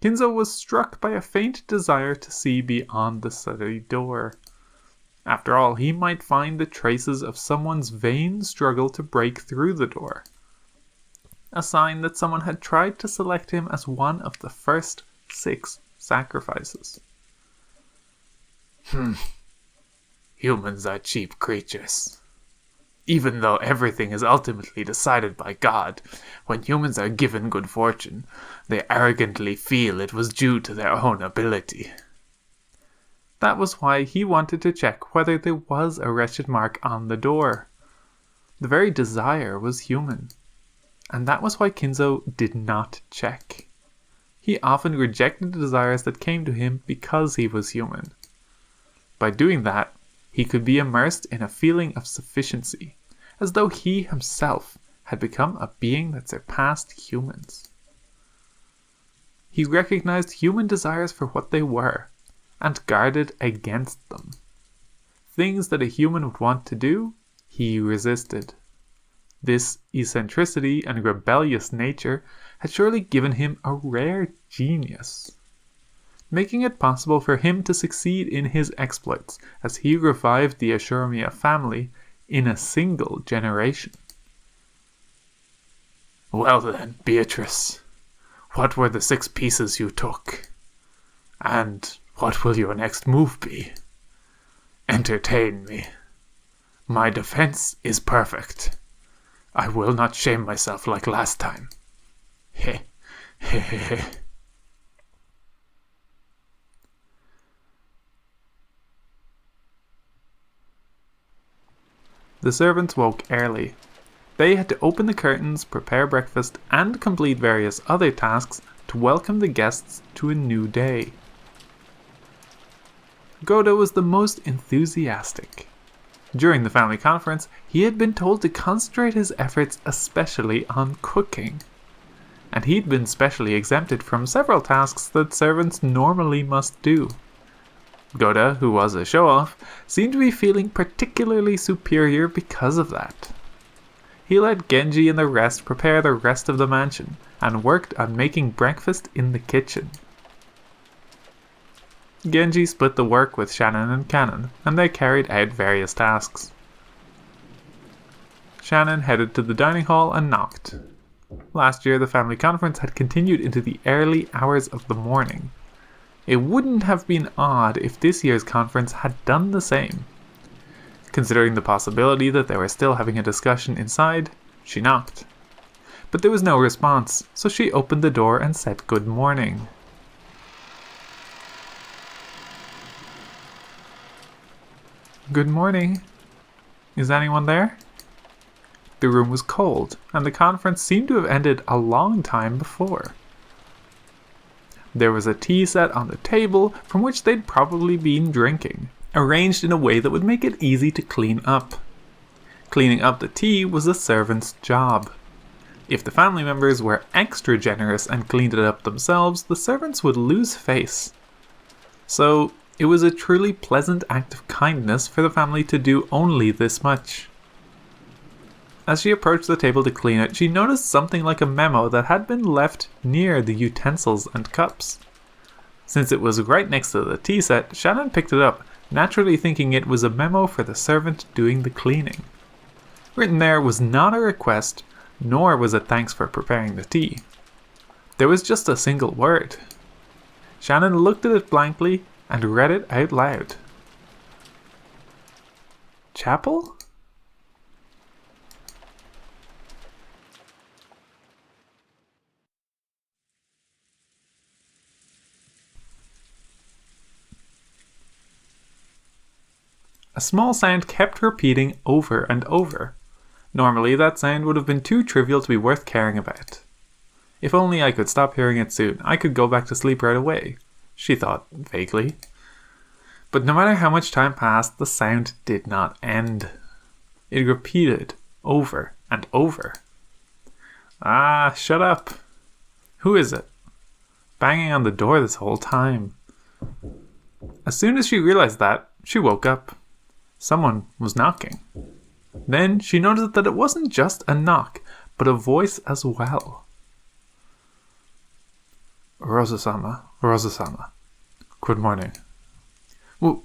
Kinzo was struck by a faint desire to see beyond the study door. After all, he might find the traces of someone's vain struggle to break through the door. A sign that someone had tried to select him as one of the first 6 sacrifices. Humans are cheap creatures. Even though everything is ultimately decided by God, when humans are given good fortune, they arrogantly feel it was due to their own ability. That was why he wanted to check whether there was a wretched mark on the door. The very desire was human, and that was why Kinzo did not check. He often rejected the desires that came to him because he was human. By doing that, he could be immersed in a feeling of sufficiency, as though he himself had become a being that surpassed humans. He recognized human desires for what they were, and guarded against them. Things that a human would want to do, he resisted. This eccentricity and rebellious nature had surely given him a rare genius, making it possible for him to succeed in his exploits as he revived the Ashuramiya family in a single generation. Well then, Beatrice, what were the 6 pieces you took? And what will your next move be? Entertain me. My defense is perfect. I will not shame myself like last time. Heh, heh, heh, heh. The servants woke early. They had to open the curtains, prepare breakfast, and complete various other tasks to welcome the guests to a new day. Goda was the most enthusiastic. During the family conference, he had been told to concentrate his efforts especially on cooking. And he'd been specially exempted from several tasks that servants normally must do. Goda, who was a show-off, seemed to be feeling particularly superior because of that. He let Genji and the rest prepare the rest of the mansion, and worked on making breakfast in the kitchen. Genji split the work with Shannon and Cannon, and they carried out various tasks. Shannon headed to the dining hall and knocked. Last year, the family conference had continued into the early hours of the morning. It wouldn't have been odd if this year's conference had done the same. Considering the possibility that they were still having a discussion inside, she knocked. But there was no response, so she opened the door and said good morning. Good morning. Is anyone there? The room was cold, and the conference seemed to have ended a long time before. There was a tea set on the table from which they'd probably been drinking, arranged in a way that would make it easy to clean up. Cleaning up the tea was the servant's job. If the family members were extra generous and cleaned it up themselves, the servants would lose face. So, it was a truly pleasant act of kindness for the family to do only this much. As she approached the table to clean it, she noticed something like a memo that had been left near the utensils and cups. Since it was right next to the tea set, Shannon picked it up, naturally thinking it was a memo for the servant doing the cleaning. Written there was not a request, nor was it thanks for preparing the tea. There was just a single word. Shannon looked at it blankly and read it out loud. Chapel? A small sound kept repeating over and over. Normally that sound would have been too trivial to be worth caring about. If only I could stop hearing it soon, I could go back to sleep right away, she thought vaguely. But no matter how much time passed, the sound did not end. It repeated over and over. Ah, shut up. Who is it? Banging on the door this whole time. As soon as she realized that, she woke up. Someone was knocking. Then she noticed that it wasn't just a knock, but a voice as well. Rosa-sama, Rosa-sama. Good morning.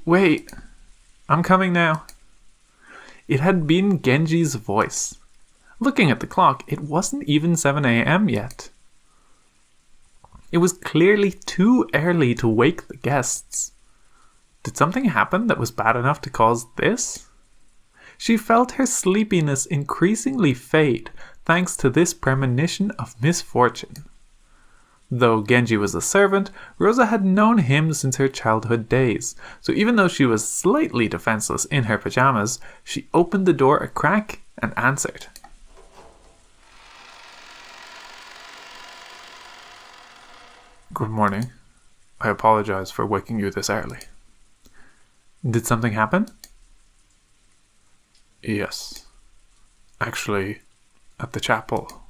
Wait, I'm coming now. It had been Genji's voice. Looking at the clock, it wasn't even 7 a.m. yet. It was clearly too early to wake the guests. Did something happen that was bad enough to cause this? She felt her sleepiness increasingly fade thanks to this premonition of misfortune. Though Genji was a servant, Rosa had known him since her childhood days, so even though she was slightly defenseless in her pajamas, she opened the door a crack and answered. Good morning. I apologize for waking you this early. Did something happen? Yes. Actually, at the chapel.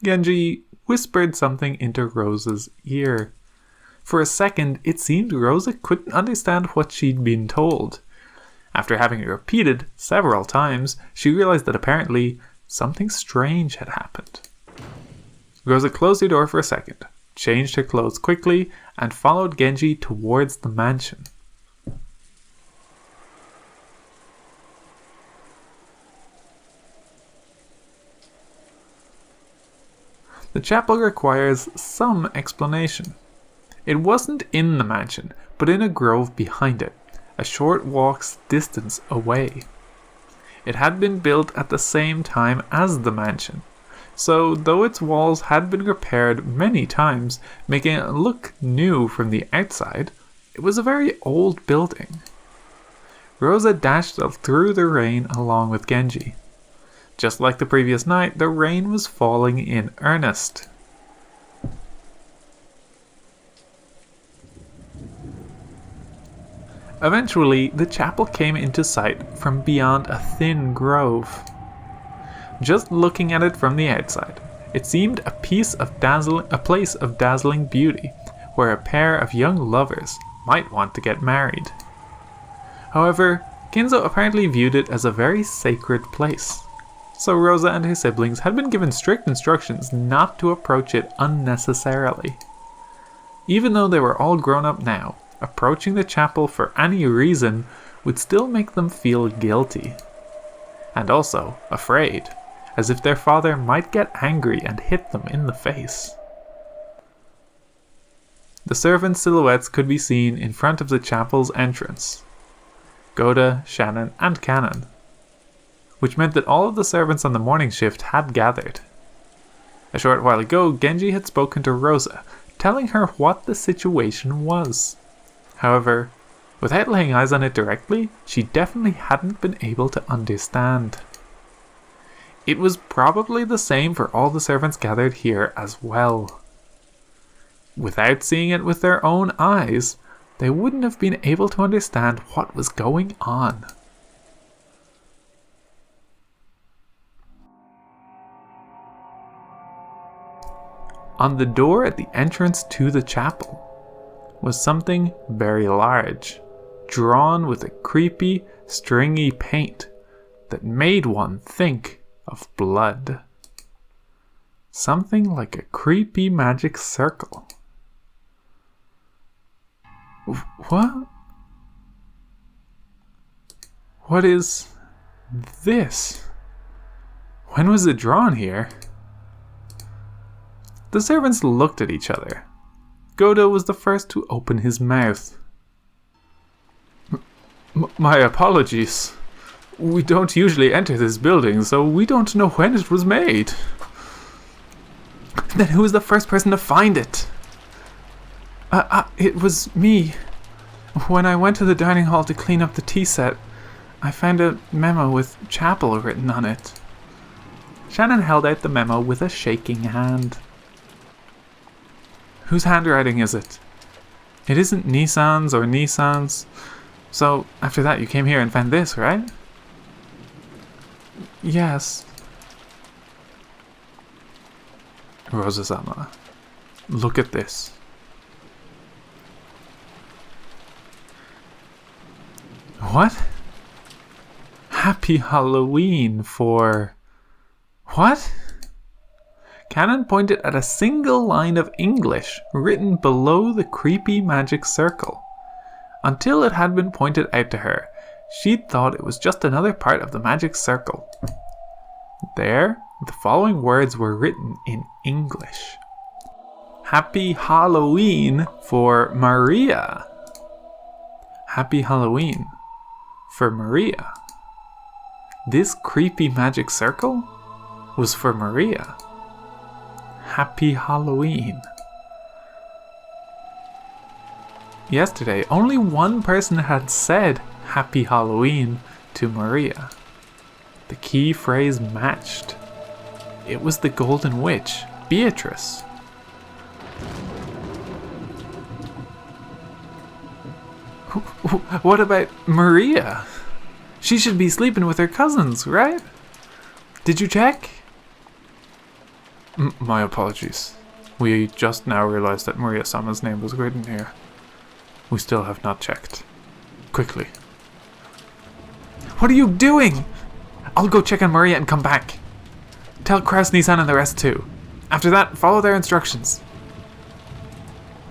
Genji whispered something into Rosa's ear. For a second, it seemed Rosa couldn't understand what she'd been told. After having it repeated several times, she realized that apparently something strange had happened. Rosa closed the door for a second, changed her clothes quickly, and followed Genji towards the mansion. The chapel requires some explanation. It wasn't in the mansion, but in a grove behind it, a short walk's distance away. It had been built at the same time as the mansion, so though its walls had been repaired many times, making it look new from the outside, it was a very old building. Rosa dashed through the rain along with Genji. Just like the previous night, the rain was falling in earnest. Eventually, the chapel came into sight from beyond a thin grove. Just looking at it from the outside, it seemed a place of dazzling beauty, where a pair of young lovers might want to get married. However, Kinzo apparently viewed it as a very sacred place, so Rosa and her siblings had been given strict instructions not to approach it unnecessarily. Even though they were all grown up now, approaching the chapel for any reason would still make them feel guilty. And also afraid, as if their father might get angry and hit them in the face. The servants' silhouettes could be seen in front of the chapel's entrance. Goda, Shannon, and Cannon. Which meant that all of the servants on the morning shift had gathered. A short while ago, Genji had spoken to Rosa, telling her what the situation was. However, without laying eyes on it directly, she definitely hadn't been able to understand. It was probably the same for all the servants gathered here as well. Without seeing it with their own eyes, they wouldn't have been able to understand what was going on. On the door at the entrance to the chapel was something very large, drawn with a creepy, stringy paint that made one think of blood. Something like a creepy magic circle. What? What is this? When was it drawn here? The servants looked at each other. Goda was the first to open his mouth. My apologies. We don't usually enter this building, so we don't know when it was made. Then who was the first person to find it? It was me. When I went to the dining hall to clean up the tea set, I found a memo with chapel written on it. Shannon held out the memo with a shaking hand. Whose handwriting is it? It isn't Nissan's or Nissan's. So, after that you came here and found this, right? Yes. Rosa-sama, look at this. What? Happy Halloween for... What? Cannon pointed at a single line of English written below the creepy magic circle. Until it had been pointed out to her, she'd thought it was just another part of the magic circle. There, the following words were written in English. Happy Halloween for Maria. Happy Halloween for Maria. This creepy magic circle was for Maria. Happy Halloween. Yesterday, only one person had said Happy Halloween to Maria. The key phrase matched. It was the Golden Witch, Beatrice. What about Maria? She should be sleeping with her cousins, right? Did you check? My apologies. We just now realized that Maria-sama's name was written here. We still have not checked. Quickly. What are you doing? I'll go check on Maria and come back. Tell Kraus, Nissan and the rest too. After that, follow their instructions.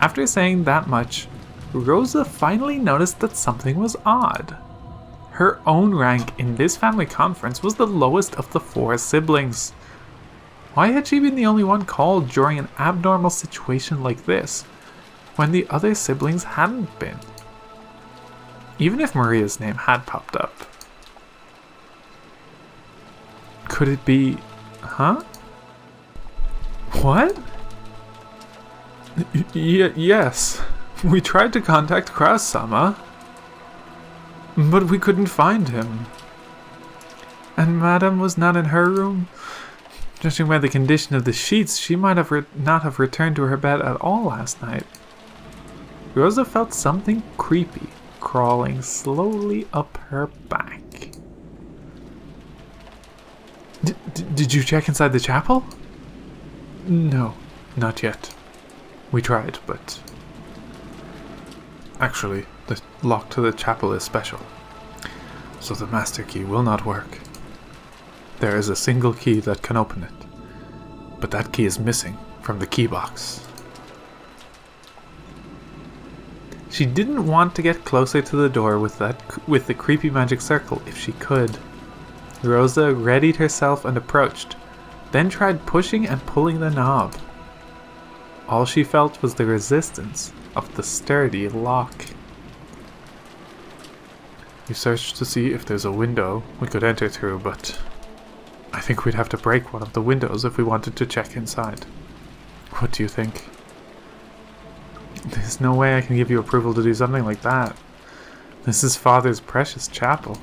After saying that much, Rosa finally noticed that something was odd. Her own rank in this family conference was the lowest of the 4 siblings. Why had she been the only one called during an abnormal situation like this, when the other siblings hadn't been? Even if Maria's name had popped up. Could it be... Huh? What? Yes. We tried to contact Kraus-sama, but we couldn't find him. And Madame was not in her room. Judging by the condition of the sheets, she might have not have returned to her bed at all last night. Rosa felt something creepy crawling slowly up her back. Did you check inside the chapel? No, not yet. We tried, but... Actually, the lock to the chapel is special, so the master key will not work. There is a single key that can open it, but that key is missing from the key box. She didn't want to get closer to the door with the creepy magic circle if she could. Rosa readied herself and approached, then tried pushing and pulling the knob. All she felt was the resistance of the sturdy lock. We searched to see if there's a window we could enter through, but I think we'd have to break one of the windows if we wanted to check inside. What do you think? There's no way I can give you approval to do something like that. This is Father's precious chapel.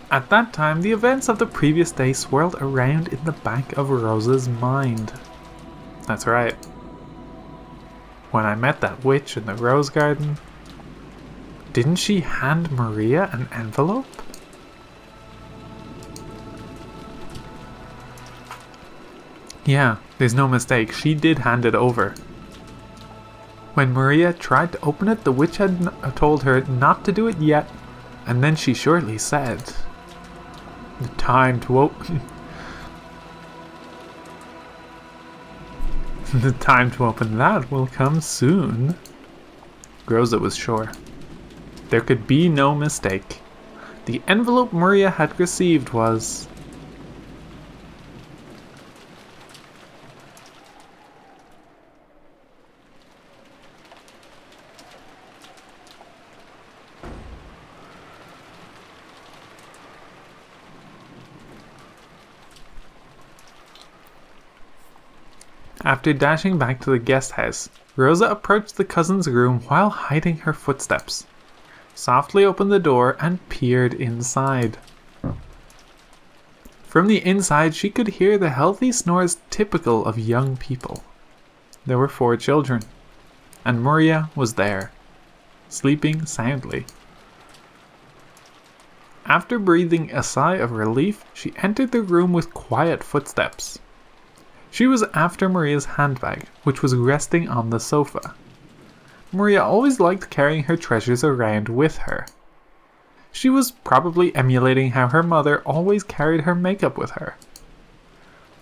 At that time, the events of the previous day swirled around in the back of Rosa's mind. That's right. When I met that witch in the rose garden, didn't she hand Maria an envelope? Yeah, there's no mistake, she did hand it over. When Maria tried to open it, the witch had told her not to do it yet, and then she shortly said, "The time to open... the time to open that will come soon." Rosa was sure. There could be no mistake. The envelope Maria had received was... After dashing back to the guest house, Rosa approached the cousin's room while hiding her footsteps, softly opened the door and peered inside. From the inside, she could hear the healthy snores typical of young people. There were 4 children, and Maria was there, sleeping soundly. After breathing a sigh of relief, she entered the room with quiet footsteps. She was after Maria's handbag, which was resting on the sofa. Maria always liked carrying her treasures around with her. She was probably emulating how her mother always carried her makeup with her.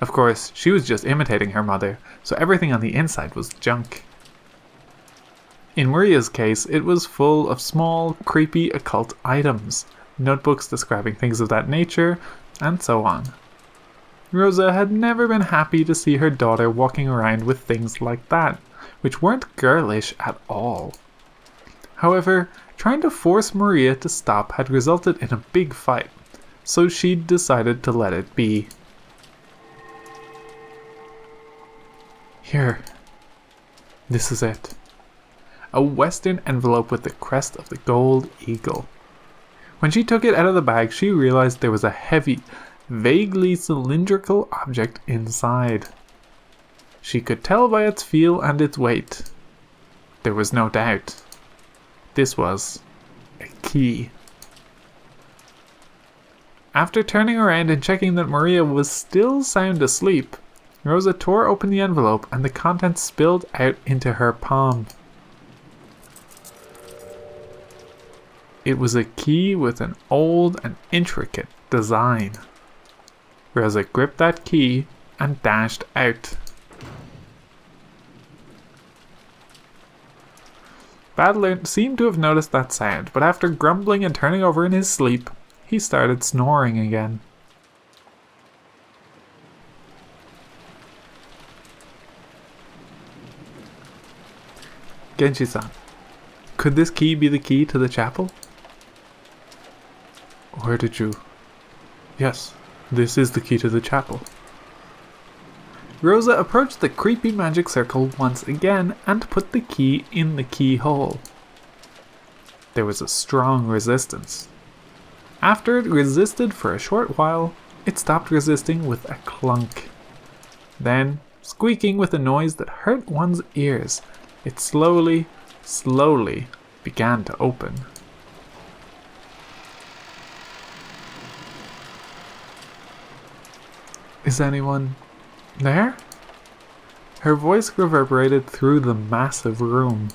Of course, she was just imitating her mother, so everything on the inside was junk. In Maria's case, it was full of small, creepy occult items, notebooks describing things of that nature, and so on. Rosa had never been happy to see her daughter walking around with things like that, which weren't girlish at all. However, trying to force Maria to stop had resulted in a big fight, so she decided to let it be. Here. This is it. A Western envelope with the crest of the gold eagle. When she took it out of the bag, she realized there was a heavy, vaguely cylindrical object inside. She could tell by its feel and its weight. There was no doubt. This was a key. After turning around and checking that Maria was still sound asleep, Rosa tore open the envelope and the contents spilled out into her palm. It was a key with an old and intricate design. Rosa gripped that key and dashed out. Badler seemed to have noticed that sound, but after grumbling and turning over in his sleep, he started snoring again. Genshi-san, could this key be the key to the chapel? Where did you... Yes, this is the key to the chapel. Rosa approached the creepy magic circle once again and put the key in the keyhole. There was a strong resistance. After it resisted for a short while, it stopped resisting with a clunk. Then, squeaking with a noise that hurt one's ears, it slowly began to open. Is anyone there? Her voice reverberated through the massive room.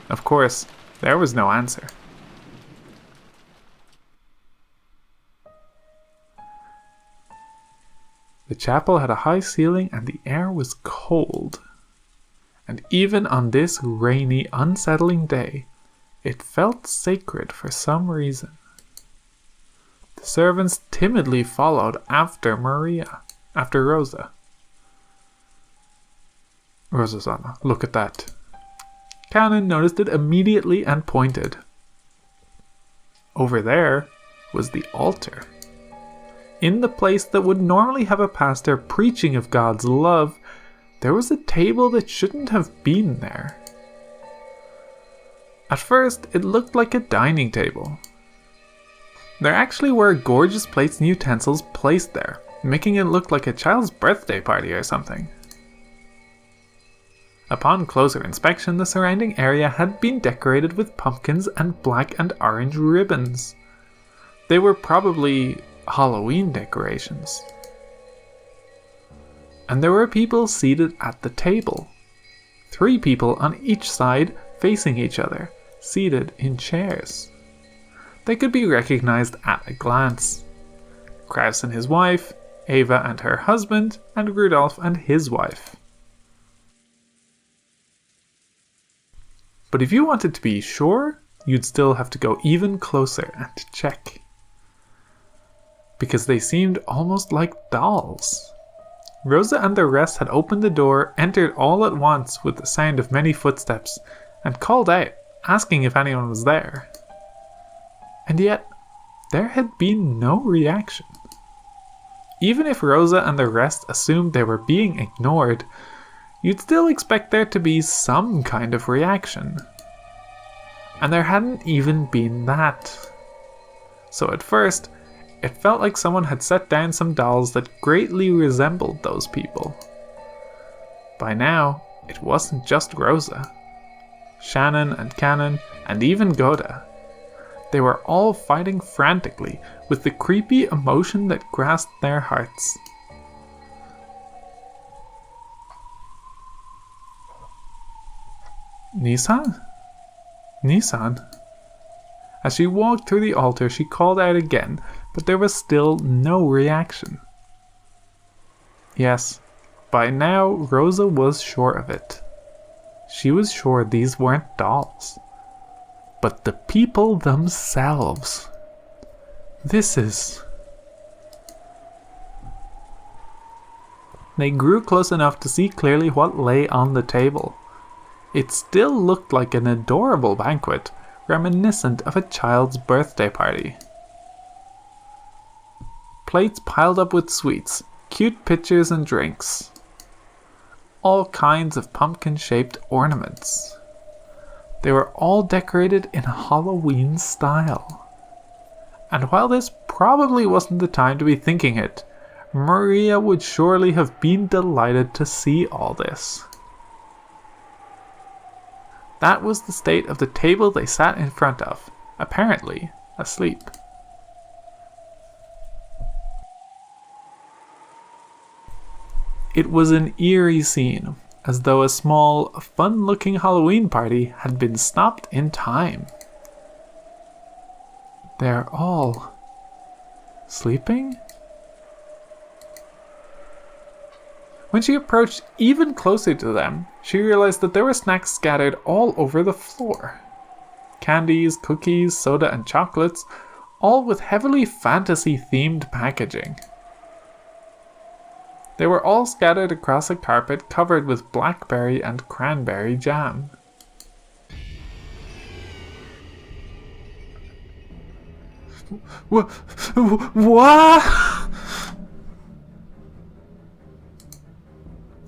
Of course, there was no answer. The chapel had a high ceiling and the air was cold. And even on this rainy, unsettling day, it felt sacred for some reason. The servants timidly followed after Rosa. Rosa-sama, look at that. Kanon noticed it immediately and pointed. Over there was the altar. In the place that would normally have a pastor preaching of God's love, there was a table that shouldn't have been there. At first, it looked like a dining table. There actually were gorgeous plates and utensils placed there, making it look like a child's birthday party or something. Upon closer inspection, the surrounding area had been decorated with pumpkins and black and orange ribbons. They were probably Halloween decorations. And there were people seated at the table. 3 people on each side facing each other, seated in chairs. They could be recognized at a glance. Kraus and his wife, Ava and her husband, and Rudolph and his wife. But if you wanted to be sure, you'd still have to go even closer and check. Because they seemed almost like dolls. Rosa and the rest had opened the door, entered all at once with the sound of many footsteps, and called out, asking if anyone was there. And yet, there had been no reaction. Even if Rosa and the rest assumed they were being ignored, you'd still expect there to be some kind of reaction. And there hadn't even been that. So at first, it felt like someone had set down some dolls that greatly resembled those people. By now, it wasn't just Rosa. Shannon and Kanon, and even Goda. They were all fighting frantically with the creepy emotion that grasped their hearts. Nissan? Nissan? As she walked through the altar, she called out again, but there was still no reaction. Yes, by now Rosa was sure of it. She was sure these weren't dolls, but the people themselves. They grew close enough to see clearly what lay on the table. It still looked like an adorable banquet, reminiscent of a child's birthday party. Plates piled up with sweets, cute pictures and drinks. All kinds of pumpkin-shaped ornaments. They were all decorated in a Halloween style. And while this probably wasn't the time to be thinking it, Maria would surely have been delighted to see all this. That was the state of the table they sat in front of, apparently asleep. It was an eerie scene, as though a small, fun-looking Halloween party had been stopped in time. They're all sleeping? When she approached even closer to them, she realized that there were snacks scattered all over the floor. Candies, cookies, soda and chocolates, all with heavily fantasy-themed packaging. They were all scattered across a carpet covered with blackberry and cranberry jam. What?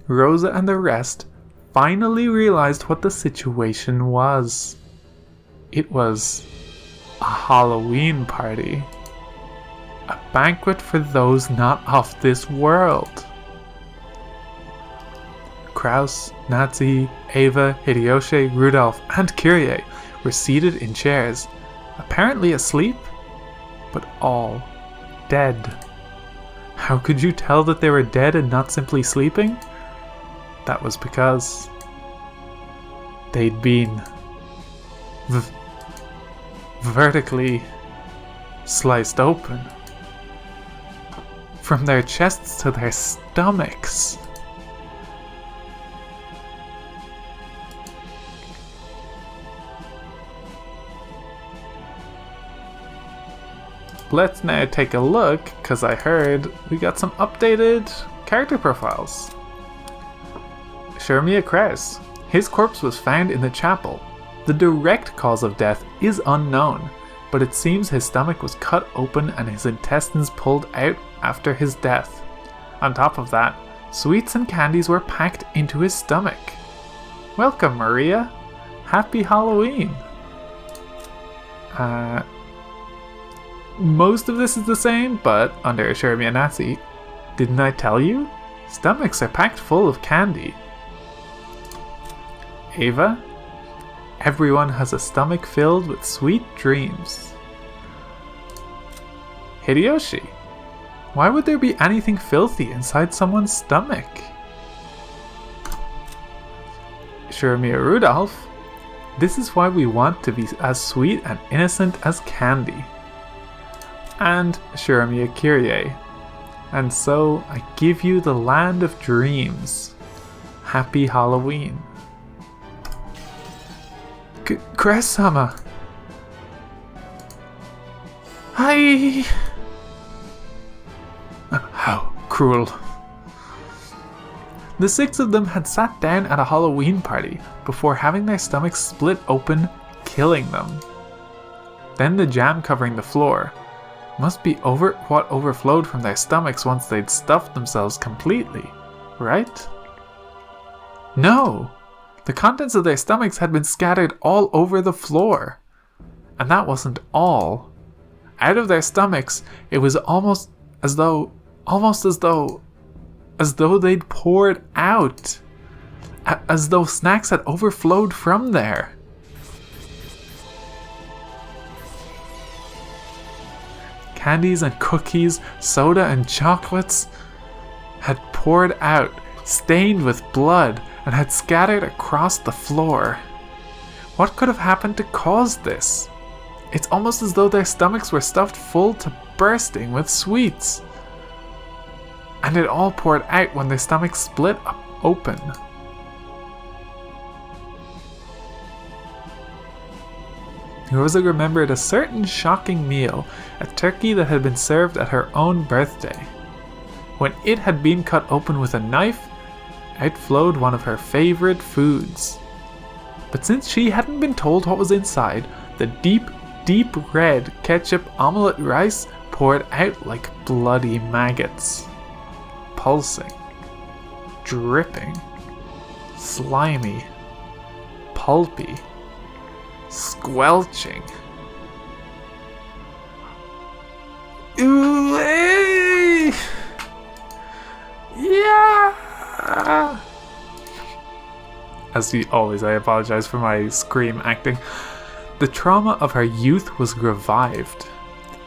Rosa and the rest finally realized what the situation was. It was a Halloween party. A banquet for those not of this world. Kraus, Natsu, Ava, Hideyoshi, Rudolph, and Kyrie were seated in chairs, apparently asleep, but all dead. How could you tell that they were dead and not simply sleeping? That was because they'd been vertically sliced open. From their chests to their stomachs. Let's now take a look, because I heard we got some updated character profiles. Shurmia Krause. His corpse was found in the chapel. The direct cause of death is unknown, but it seems his stomach was cut open and his intestines pulled out after his death. On top of that, sweets and candies were packed into his stomach. Welcome, Maria. Happy Halloween. Most of this is the same, but under Shurmia Nazi. Didn't I tell you? Stomachs are packed full of candy. Ava? Everyone has a stomach filled with sweet dreams. Hideyoshi? Why would there be anything filthy inside someone's stomach? Shurmia Rudolph? This is why we want to be as sweet and innocent as candy. And Shurmia Kyrie. And so I give you the land of dreams. Happy Halloween. Krause-sama. Hi. How cruel. The 6 of them had sat down at a Halloween party before having their stomachs split open, killing them. Then the jam covering the floor must be what overflowed from their stomachs once they'd stuffed themselves completely, right? No! The contents of their stomachs had been scattered all over the floor. And that wasn't all. Out of their stomachs, it was almost as though they'd poured out. As though snacks had overflowed from there. Candies and cookies, soda and chocolates had poured out, stained with blood, and had scattered across the floor. What could have happened to cause this? It's almost as though their stomachs were stuffed full to bursting with sweets. And it all poured out when their stomachs split open. Rosa remembered a certain shocking meal, a turkey that had been served at her own birthday. When it had been cut open with a knife, out flowed one of her favorite foods. But since she hadn't been told what was inside, the deep, deep red ketchup omelette rice poured out like bloody maggots. Pulsing, dripping, slimy, pulpy, squelching. Ooh, hey! Yeah! As always, I apologize for my scream acting. The trauma of her youth was revived.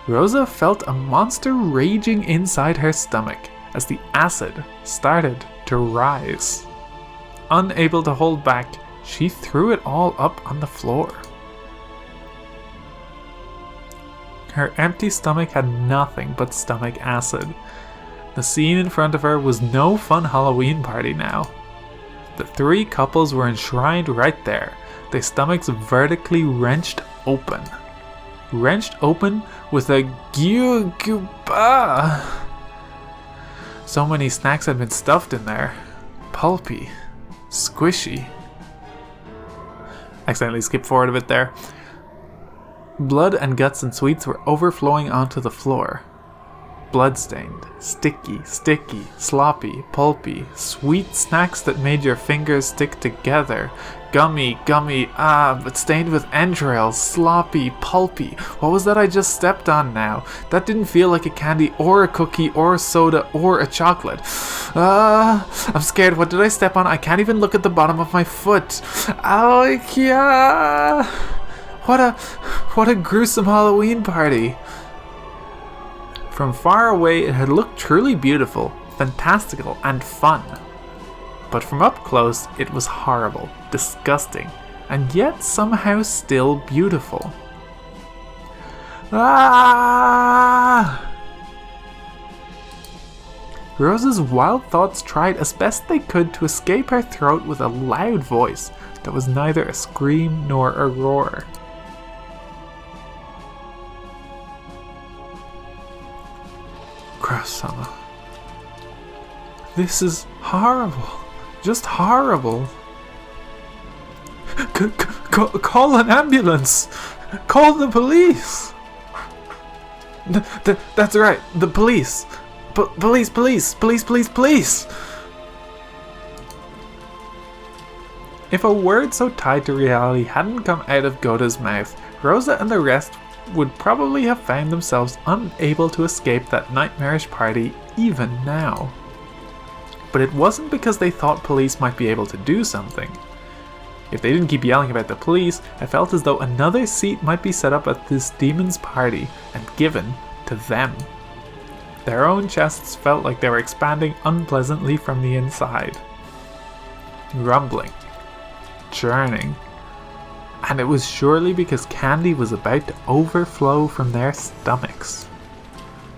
Rosa felt a monster raging inside her stomach as the acid started to rise. Unable to hold back, she threw it all up on the floor. Her empty stomach had nothing but stomach acid. The scene in front of her was no fun Halloween party now. The 3 couples were enshrined right there, their stomachs vertically wrenched open. Wrenched open with a gyuguba. So many snacks had been stuffed in there. Pulpy. Squishy. Accidentally skipped forward a bit there. Blood and guts and sweets were overflowing onto the floor. Bloodstained, sticky, sloppy, pulpy, sweet snacks that made your fingers stick together. Gummy, but stained with entrails, sloppy, pulpy. What was that I just stepped on now? That didn't feel like a candy or a cookie or a soda or a chocolate. I'm scared. What did I step on? I can't even look at the bottom of my foot. Oh, yeah. What a gruesome Halloween party. From far away, it had looked truly beautiful, fantastical, and fun. But from up close, it was horrible, disgusting, and yet somehow still beautiful. Ah! Rosa's wild thoughts tried as best they could to escape her throat with a loud voice that was neither a scream nor a roar. Krause-sama. This is horrible. just horrible. Call an ambulance! Call the police! That's right, the police! Police! If a word so tied to reality hadn't come out of Gota's mouth, Rosa and the rest would probably have found themselves unable to escape that nightmarish party even now. But it wasn't because they thought police might be able to do something. If they didn't keep yelling about the police, it felt as though another seat might be set up at this demon's party and given to them. Their own chests felt like they were expanding unpleasantly from the inside. Rumbling. Churning. And it was surely because candy was about to overflow from their stomachs.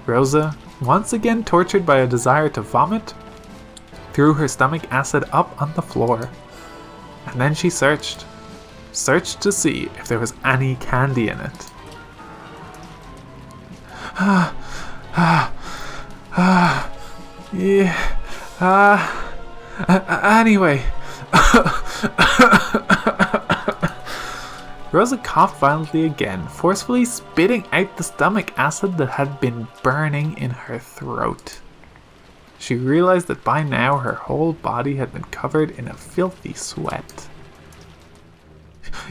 Rosa, once again tortured by a desire to vomit, threw her stomach acid up on the floor. And then she searched to see if there was any candy in it. Anyway. Rosa coughed violently again, forcefully spitting out the stomach acid that had been burning in her throat. She realized that by now her whole body had been covered in a filthy sweat.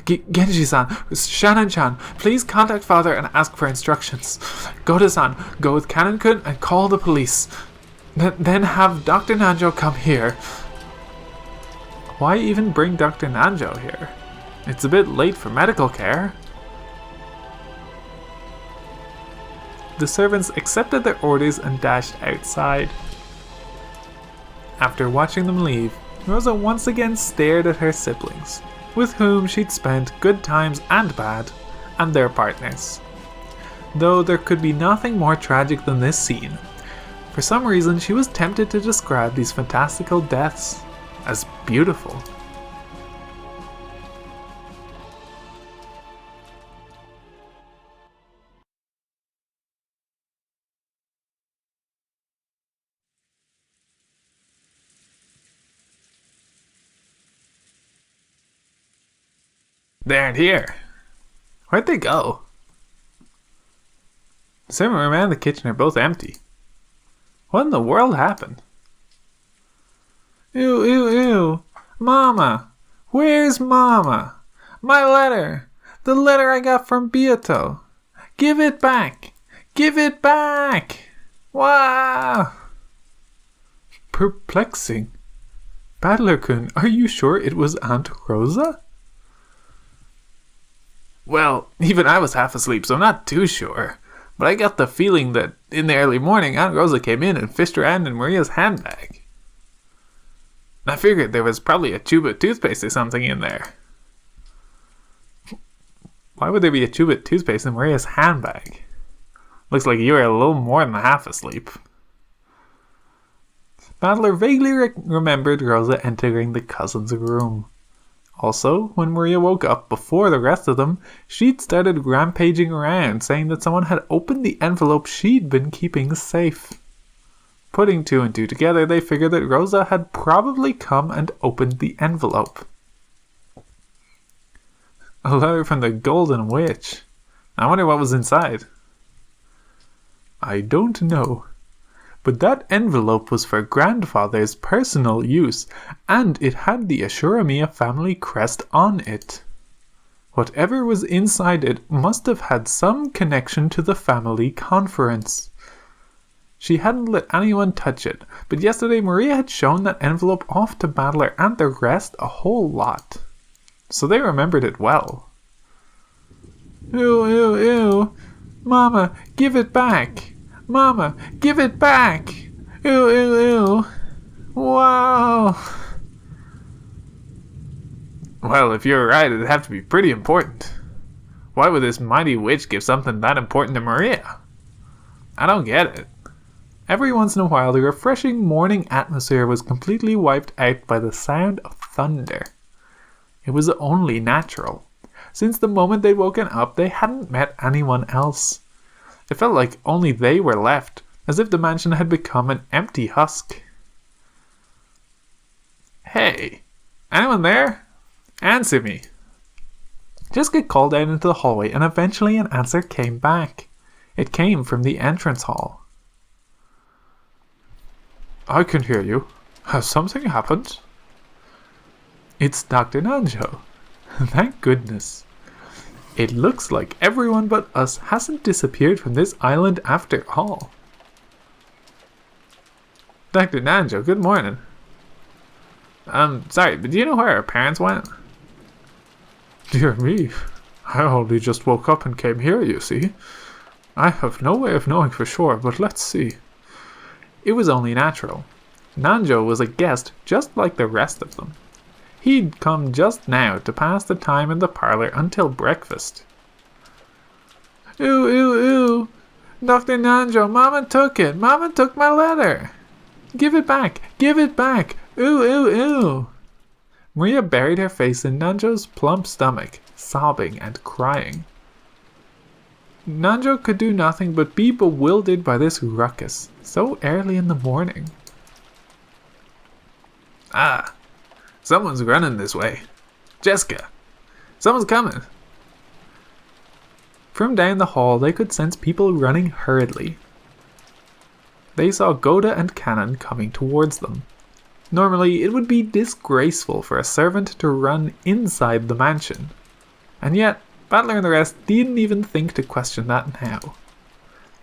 Genji-san, Shannon-chan, please contact father and ask for instructions. Gota-san, go with Kanon-kun and call the police. Then have Dr. Nanjo come here. Why even bring Dr. Nanjo here? It's a bit late for medical care. The servants accepted their orders and dashed outside. After watching them leave, Rosa once again stared at her siblings, with whom she'd spent good times and bad, and their partners. Though there could be nothing more tragic than this scene, for some reason she was tempted to describe these fantastical deaths as beautiful. They aren't here. Where'd they go? The servant room and the kitchen are both empty. What in the world happened? Ew. Mama! Where's Mama? My letter! The letter I got from Beato! Give it back! Give it back! Wow! Perplexing. Battler-kun, are you sure it was Aunt Rosa? Well, even I was half asleep, so I'm not too sure. But I got the feeling that in the early morning, Aunt Rosa came in and fished around in Maria's handbag. I figured there was probably a tube of toothpaste or something in there. Why would there be a tube of toothpaste in Maria's handbag? Looks like you were a little more than half asleep. Battler vaguely remembered Rosa entering the cousins' room. Also, when Maria woke up before the rest of them, she'd started rampaging around, saying that someone had opened the envelope she'd been keeping safe. Putting two and two together, they figured that Rosa had probably come and opened the envelope. A letter from the Golden Witch. I wonder what was inside. I don't know. But that envelope was for grandfather's personal use, and it had the Ashuramiya family crest on it. Whatever was inside it must have had some connection to the family conference. She hadn't let anyone touch it, but yesterday Maria had shown that envelope off to Battler and the rest a whole lot. So they remembered it well. Ew. Mama, give it back. Mama, give it back! Ew. Wow! Well, if you're right, it'd have to be pretty important. Why would this mighty witch give something that important to Maria? I don't get it. Every once in a while, the refreshing morning atmosphere was completely wiped out by the sound of thunder. It was only natural. Since the moment they'd woken up, they hadn't met anyone else. It felt like only they were left, as if the mansion had become an empty husk. Hey, anyone there? Answer me. Jessica called out into the hallway and eventually an answer came back. It came from the entrance hall. I can hear you. Has something happened? It's Dr. Nanjo. Thank goodness. It looks like everyone but us hasn't disappeared from this island after all. Dr. Nanjo, good morning. Sorry, but do you know where our parents went? Dear me, I only just woke up and came here, you see. I have no way of knowing for sure, but let's see. It was only natural. Nanjo was a guest just like the rest of them. He'd come just now to pass the time in the parlor until breakfast. Ooh, ooh, ooh. Dr. Nanjo, Mama took it. Mama took my letter. Give it back. Give it back. Ooh, ooh, ooh. Maria buried her face in Nanjo's plump stomach, sobbing and crying. Nanjo could do nothing but be bewildered by this ruckus, so early in the morning. Ah, someone's running this way. Jessica, someone's coming. From down the hall, they could sense people running hurriedly. They saw Goda and Cannon coming towards them. Normally, it would be disgraceful for a servant to run inside the mansion. And yet, Battler and the rest didn't even think to question that now.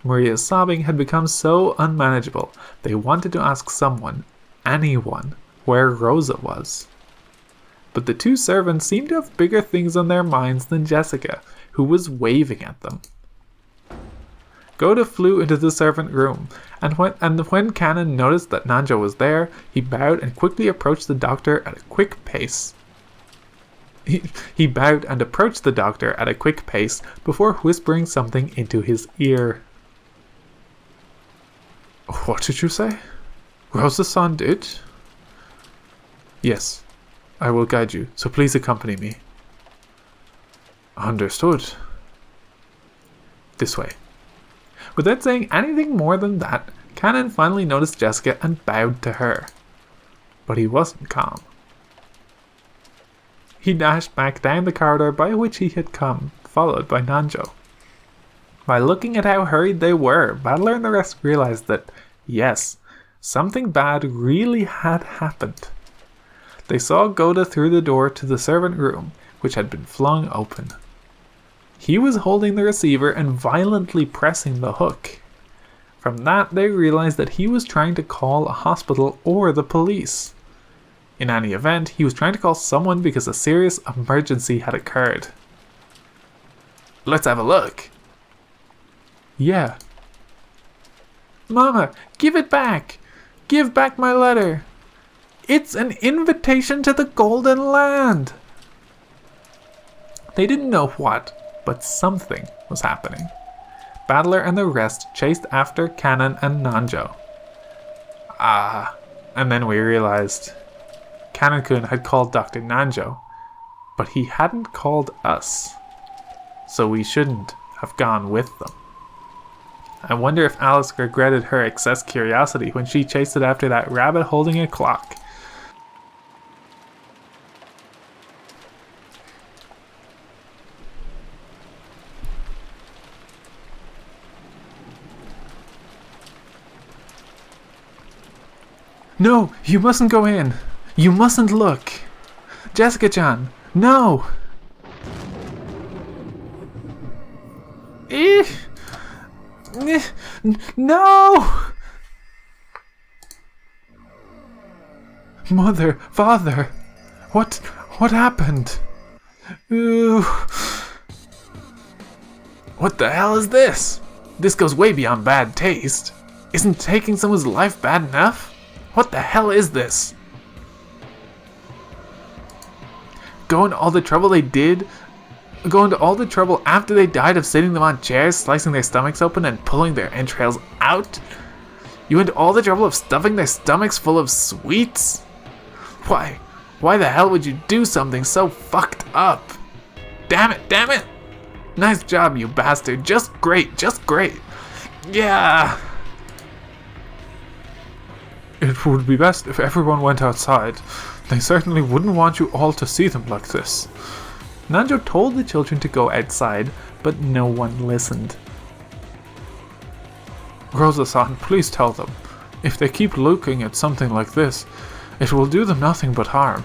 Maria's sobbing had become so unmanageable, they wanted to ask someone, anyone, where Rosa was. But the two servants seemed to have bigger things on their minds than Jessica, who was waving at them. Goda flew into the servant room, and when Cannon noticed that Nanjo was there, he bowed and quickly approached the doctor at a quick pace. He bowed and approached the doctor at a quick pace before whispering something into his ear. What did you say? Rosa-san did? Yes, I will guide you, so please accompany me. Understood. This way. Without saying anything more than that, Cannon finally noticed Jessica and bowed to her. But he wasn't calm. He dashed back down the corridor by which he had come, followed by Nanjo. By looking at how hurried they were, Battler and the rest realized that, yes, something bad really had happened. They saw Goda through the door to the servant room, which had been flung open. He was holding the receiver and violently pressing the hook. From that, they realized that he was trying to call a hospital or the police. In any event, he was trying to call someone because a serious emergency had occurred. Let's have a look. Yeah. Mama, give it back! Give back my letter! It's an invitation to the Golden Land! They didn't know what, but something was happening. Battler and the rest chased after Cannon and Nanjo. And then we realized Cannon-kun had called Dr. Nanjo, but he hadn't called us, so we shouldn't have gone with them. I wonder if Alice regretted her excess curiosity when she chased it after that rabbit holding a clock. No, you mustn't go in. You mustn't look. Jessica-chan, no! No! Mother, father, what happened? Ooh. What the hell is this? This goes way beyond bad taste. Isn't taking someone's life bad enough? What the hell is this? Going to all the trouble after they died of sitting them on chairs, slicing their stomachs open and pulling their entrails out? You went to all the trouble of stuffing their stomachs full of sweets? Why the hell would you do something so fucked up? Damn it! Nice job, you bastard. Just great. Yeah! It would be best if everyone went outside. They certainly wouldn't want you all to see them like this. Nanjo told the children to go outside, but no one listened. Rosa-san, please tell them. If they keep looking at something like this, it will do them nothing but harm.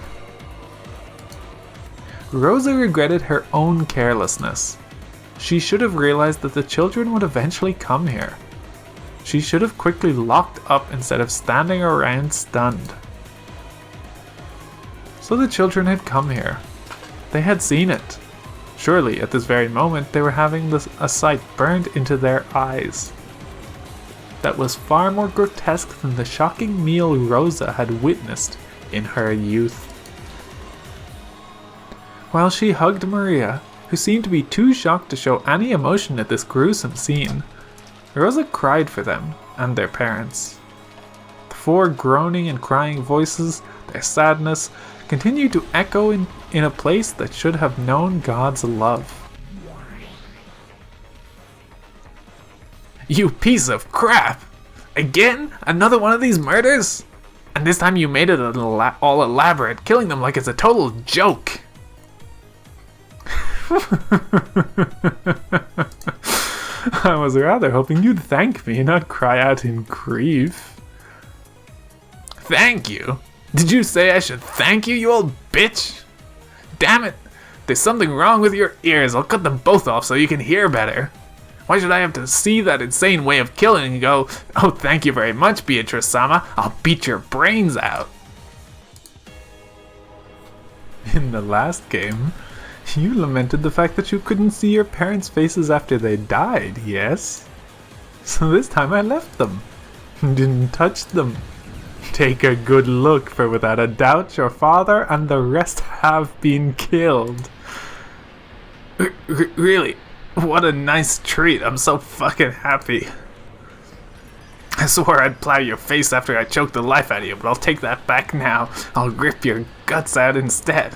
Rosa regretted her own carelessness. She should have realized that the children would eventually come here. She should have quickly locked up instead of standing around stunned. So the children had come here. They had seen it. Surely, at this very moment, they were having a sight burned into their eyes that was far more grotesque than the shocking meal Rosa had witnessed in her youth. While she hugged Maria, who seemed to be too shocked to show any emotion at this gruesome scene, Rosa cried for them and their parents. The four groaning and crying voices, their sadness, continued to echo in a place that should have known God's love.
You piece of crap! Again? Another one of these murders? And this time you made it all elaborate, killing them like it's a total joke.
I was rather hoping you'd thank me, not cry out in grief.
Thank you? Did you say I should thank you, you old bitch? Damn it! There's something wrong with your ears. I'll cut them both off so you can hear better. Why should I have to see that insane way of killing and go, oh, thank you very much, Beatrice-sama. I'll beat your brains out.
In the last game, you lamented the fact that you couldn't see your parents' faces after they died, yes? So this time I left them. Didn't touch them. Take a good look, for without a doubt your father and the rest have been killed.
Really? What a nice treat. I'm so fucking happy. I swore I'd plow your face after I choked the life out of you, but I'll take that back now. I'll rip your guts out instead.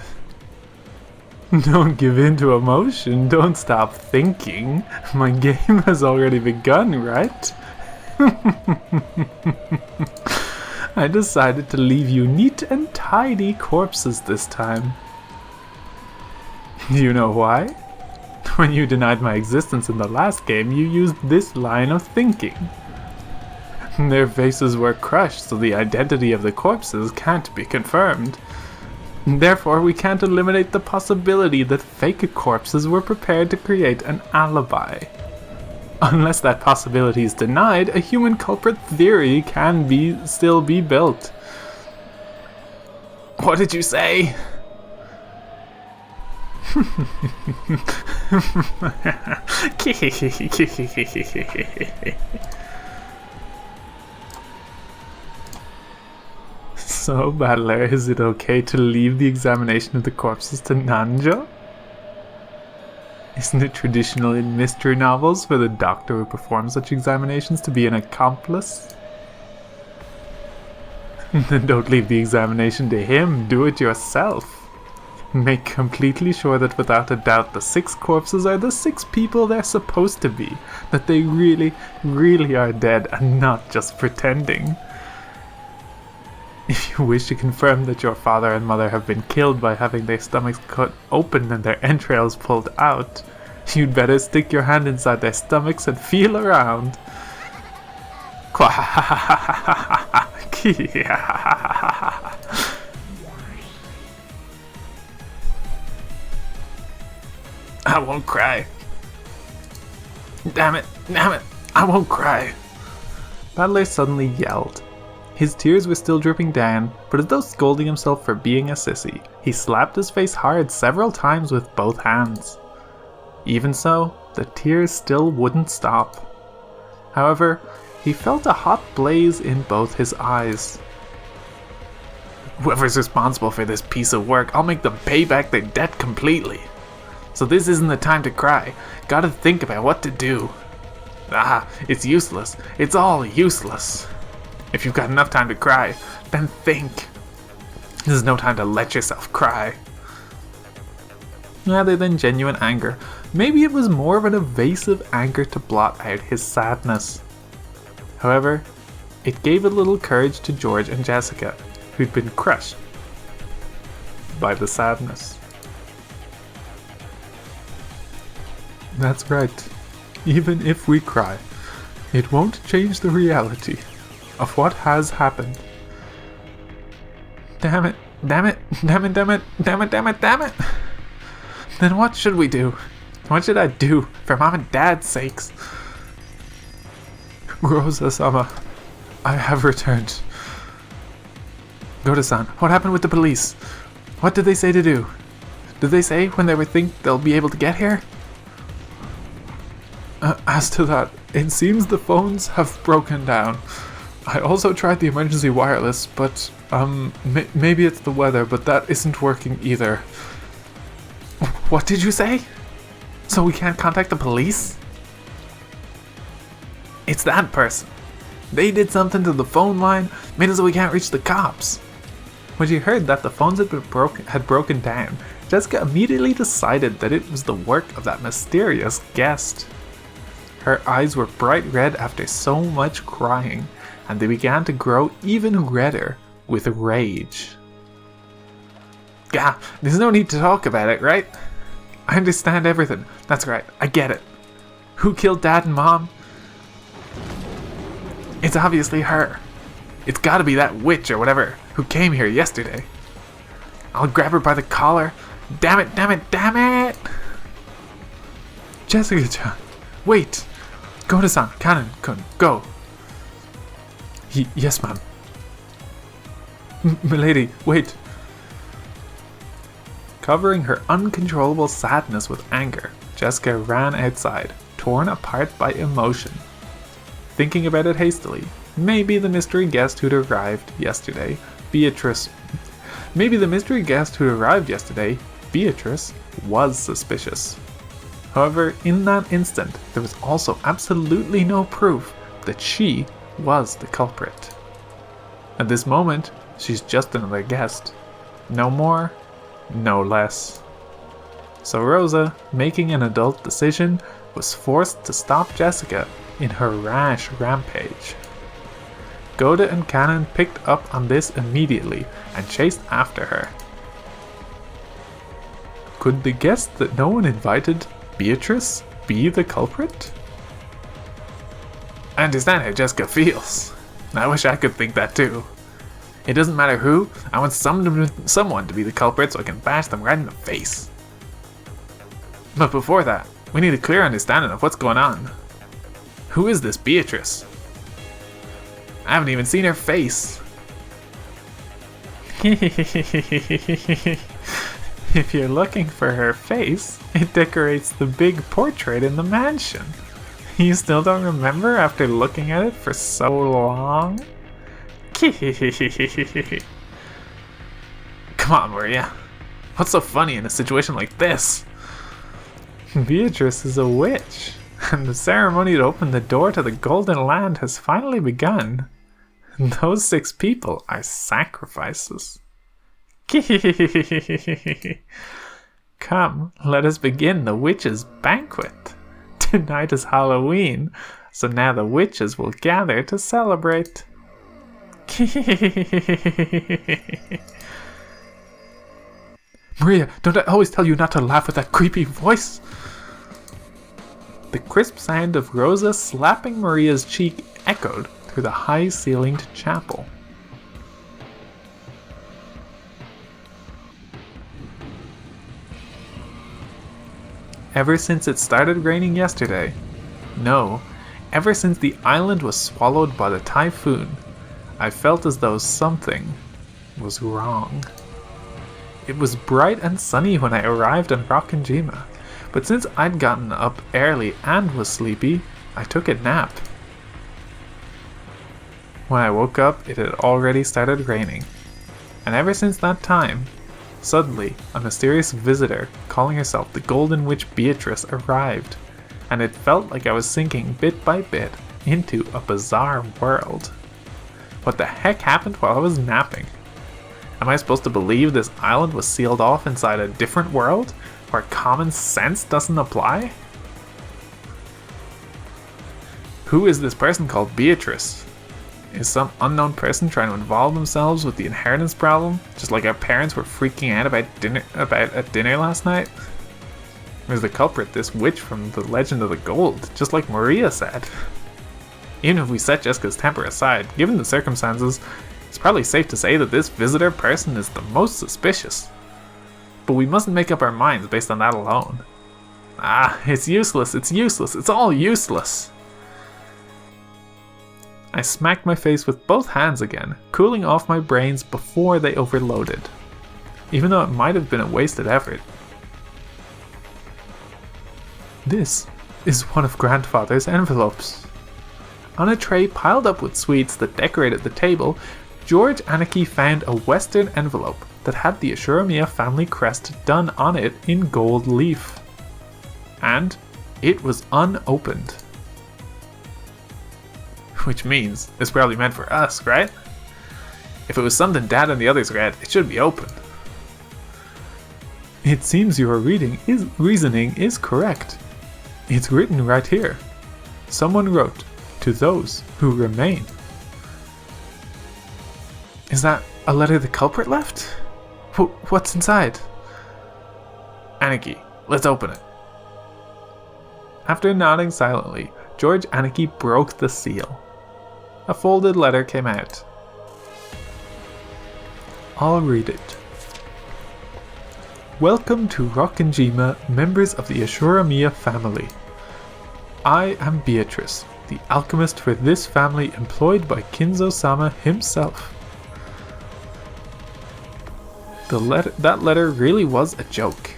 Don't give in to emotion. Don't stop thinking. My game has already begun, right? I decided to leave you neat and tidy corpses this time. Do you know why? When you denied my existence in the last game, you used this line of thinking. Their faces were crushed, so the identity of the corpses can't be confirmed. Therefore, we can't eliminate the possibility that fake corpses were prepared to create an alibi. Unless that possibility is denied, a human culprit theory can still be built.
What did you say?
So, Battler, is it okay to leave the examination of the corpses to Nanjo? Isn't it traditional in mystery novels for the doctor who performs such examinations to be an accomplice? Then don't leave the examination to him, do it yourself. Make completely sure that without a doubt the 6 corpses are the 6 people they're supposed to be, that they really, really are dead and not just pretending. If you wish to confirm that your father and mother have been killed by having their stomachs cut open and their entrails pulled out, you'd better stick your hand inside their stomachs and feel around.
I won't cry. Damn it, I won't cry.
Battler suddenly yelled. His tears were still dripping down, but as though scolding himself for being a sissy, he slapped his face hard several times with both hands. Even so, the tears still wouldn't stop. However, he felt a hot blaze in both his eyes.
Whoever's responsible for this piece of work, I'll make them pay back their debt completely. So this isn't the time to cry. Gotta think about what to do. It's useless. It's all useless. If you've got enough time to cry, then think. This is no time to let yourself cry.
Rather than genuine anger, maybe it was more of an evasive anger to blot out his sadness. However, It gave a little courage to George and Jessica, who'd been crushed by the sadness. That's right. Even if we cry, it won't change the reality of what has happened. Damn it, damn it, damn it, damn it, damn it, damn it, damn it. Then what should we do? What should I do for Mom and Dad's sakes? Rosa-sama, I have returned. Goda-san, what happened with the police? What did they say to do? Did they say when they think they'll be able to get here? As to that, it seems the phones have broken down. I also tried the emergency wireless, but maybe it's the weather, but that isn't working either. What did you say? So we can't contact the police? It's that person. They did something to the phone line, made it so we can't reach the cops. When she heard that the phones had broken down, Jessica immediately decided that it was the work of that mysterious guest. Her eyes were bright red after so much crying, and they began to grow even redder with rage. Gah, there's no need to talk about it, right? I understand everything. That's right, I get it. Who killed Dad and Mom? It's obviously her. It's gotta be that witch or whatever who came here yesterday. I'll grab her by the collar. Damn it, damn it, damn it! Jessica-chan, wait! Goda-san, Kanon-kun, go! Yes, ma'am. Milady, wait! Covering her uncontrollable sadness with anger, Jessica ran outside, torn apart by emotion. Thinking about it hastily, maybe the mystery guest who'd arrived yesterday, Beatrice, was suspicious. However, in that instant, there was also absolutely no proof that she was the culprit. At this moment, she's just another guest. No more, no less. So Rosa, making an adult decision, was forced to stop Jessica in her rash rampage. Goda and Kanon picked up on this immediately and chased after her. Could the guest that no one invited, Beatrice, be the culprit? I understand how Jessica feels. I wish I could think that too. It doesn't matter who, I want someone to be the culprit so I can bash them right in the face. But before that, we need a clear understanding of what's going on. Who is this Beatrice? I haven't even seen her face. If you're looking for her face, it decorates the big portrait in the mansion. You still don't remember after looking at it for so long? Come on, Maria. What's so funny in a situation like this? Beatrice is a witch, and the ceremony to open the door to the Golden Land has finally begun. Those 6 people are sacrifices. Come, let us begin the witches' banquet. Tonight is Halloween, so now the witches will gather to celebrate. Maria, don't I always tell you not to laugh with that creepy voice? The crisp sound of Rosa slapping Maria's cheek echoed through the high-ceilinged chapel. Ever since it started raining yesterday, no, ever since the island was swallowed by the typhoon, I felt as though something was wrong. It was bright and sunny when I arrived in Rokkenjima, but since I'd gotten up early and was sleepy, I took a nap. When I woke up, it had already started raining, and ever since that time, suddenly a mysterious visitor calling herself the Golden Witch Beatrice arrived, and it felt like I was sinking bit by bit into a bizarre world. What the heck happened while I was napping? Am I supposed to believe this island was sealed off inside a different world, where common sense doesn't apply? Who is this person called Beatrice? Is some unknown person trying to involve themselves with the inheritance problem, just like our parents were freaking out about at dinner last night? Or is the culprit this witch from the Legend of the Gold, just like Maria said? Even if we set Jessica's temper aside, given the circumstances, it's probably safe to say that this visitor person is the most suspicious. But we mustn't make up our minds based on that alone. It's useless, it's all useless. I smacked my face with both hands again, cooling off my brains before they overloaded, even though it might have been a wasted effort. This is one of Grandfather's envelopes. On a tray piled up with sweets that decorated the table, George Anarchy found a Western envelope that had the Ashuramiya family crest done on it in gold leaf. And it was unopened. Which means it's probably meant for us, right? If it was something Dad and the others read, it should be open. It seems your reasoning is correct. It's written right here. Someone wrote, "To those who remain." Is that a letter the culprit left? What's inside? Anarchy, let's open it. After nodding silently, George Anarchy broke the seal. A folded letter came out. I'll read it. Welcome to Rokkenjima, members of the Ashuramiya family. I am Beatrice, the alchemist for this family employed by Kinzo-sama himself. That letter really was a joke.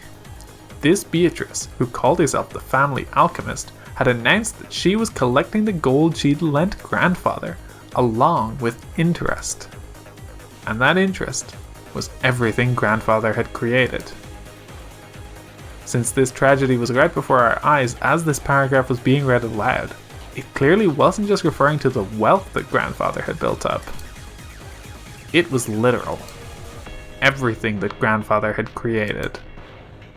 This Beatrice, who called herself the family alchemist, had announced that she was collecting the gold she'd lent Grandfather, along with interest. And that interest was everything Grandfather had created. Since this tragedy was right before our eyes as this paragraph was being read aloud, it clearly wasn't just referring to the wealth that Grandfather had built up. It was literal. Everything that Grandfather had created.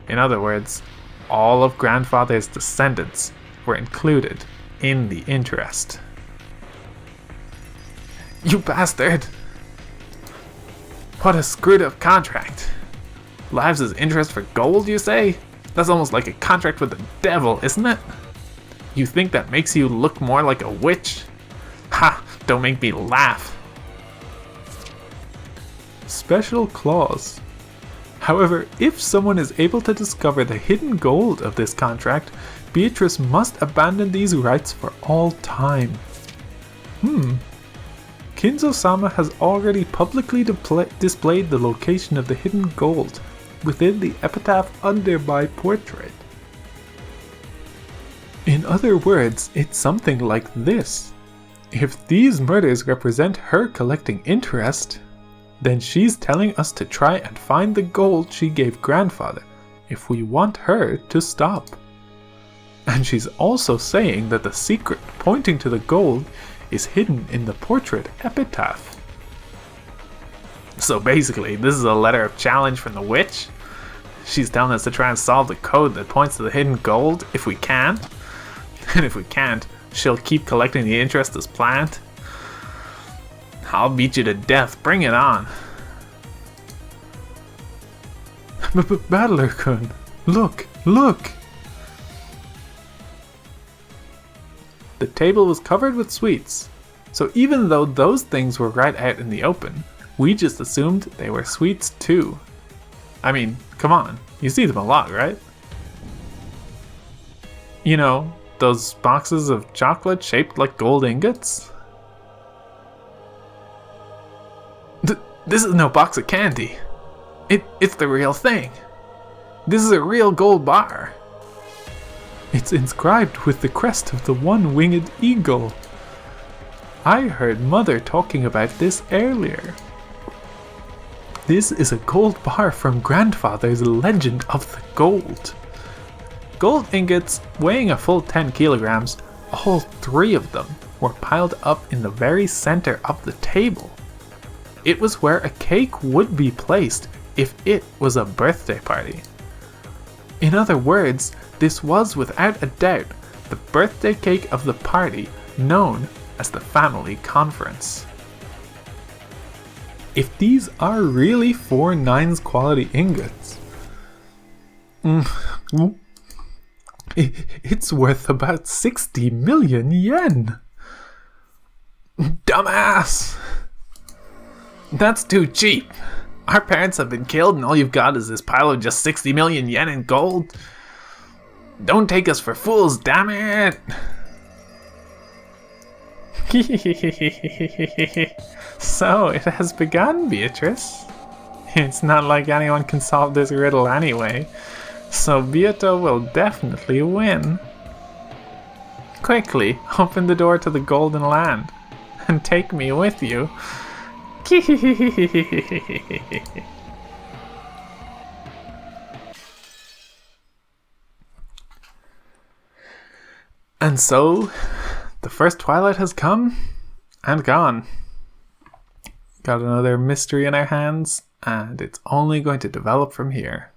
In other words, all of Grandfather's descendants were included in the interest. You bastard! What a screwed up contract! Lives as interest for gold, you say? That's almost like a contract with the devil, isn't it? You think that makes you look more like a witch? Ha! Don't make me laugh! Special clause. However, if someone is able to discover the hidden gold of this contract, Beatrice must abandon these rights for all time. Kinzo-sama has already publicly displayed the location of the hidden gold within the epitaph under my portrait. In other words, it's something like this. If these murders represent her collecting interest, then she's telling us to try and find the gold she gave Grandfather if we want her to stop. And she's also saying that the secret pointing to the gold is hidden in the portrait epitaph. So basically, this is a letter of challenge from the witch. She's telling us to try and solve the code that points to the hidden gold if we can. And if we can't, she'll keep collecting the interest as planned. I'll beat you to death, bring it on. Battler-kun, look! The table was covered with sweets, so even though those things were right out in the open, we just assumed they were sweets too. I mean, come on, you see them a lot, right? You know, those boxes of chocolate shaped like gold ingots? This is no box of candy. It's the real thing. This is a real gold bar. It's inscribed with the crest of the one-winged eagle. I heard Mother talking about this earlier. This is a gold bar from Grandfather's Legend of the Gold. Gold ingots weighing a full 10 kilograms, all 3 of them were piled up in the very center of the table. It was where a cake would be placed if it was a birthday party. In other words, this was without a doubt the birthday cake of the party known as the family conference. If these are really 4 nines quality ingots, it's worth about 60 million yen. Dumbass! That's too cheap. Our parents have been killed and all you've got is this pile of just 60 million yen in gold. Don't take us for fools, damn it! So, it has begun, Beatrice. It's not like anyone can solve this riddle anyway, so Beato will definitely win. Quickly, open the door to the Golden Land, and take me with you. And so, the first twilight has come and gone. Got another mystery in our hands, and it's only going to develop from here.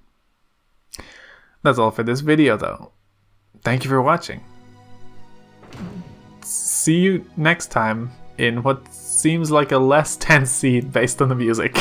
That's all for this video, though. Thank you for watching. See you next time in what seems like a less tense scene based on the music.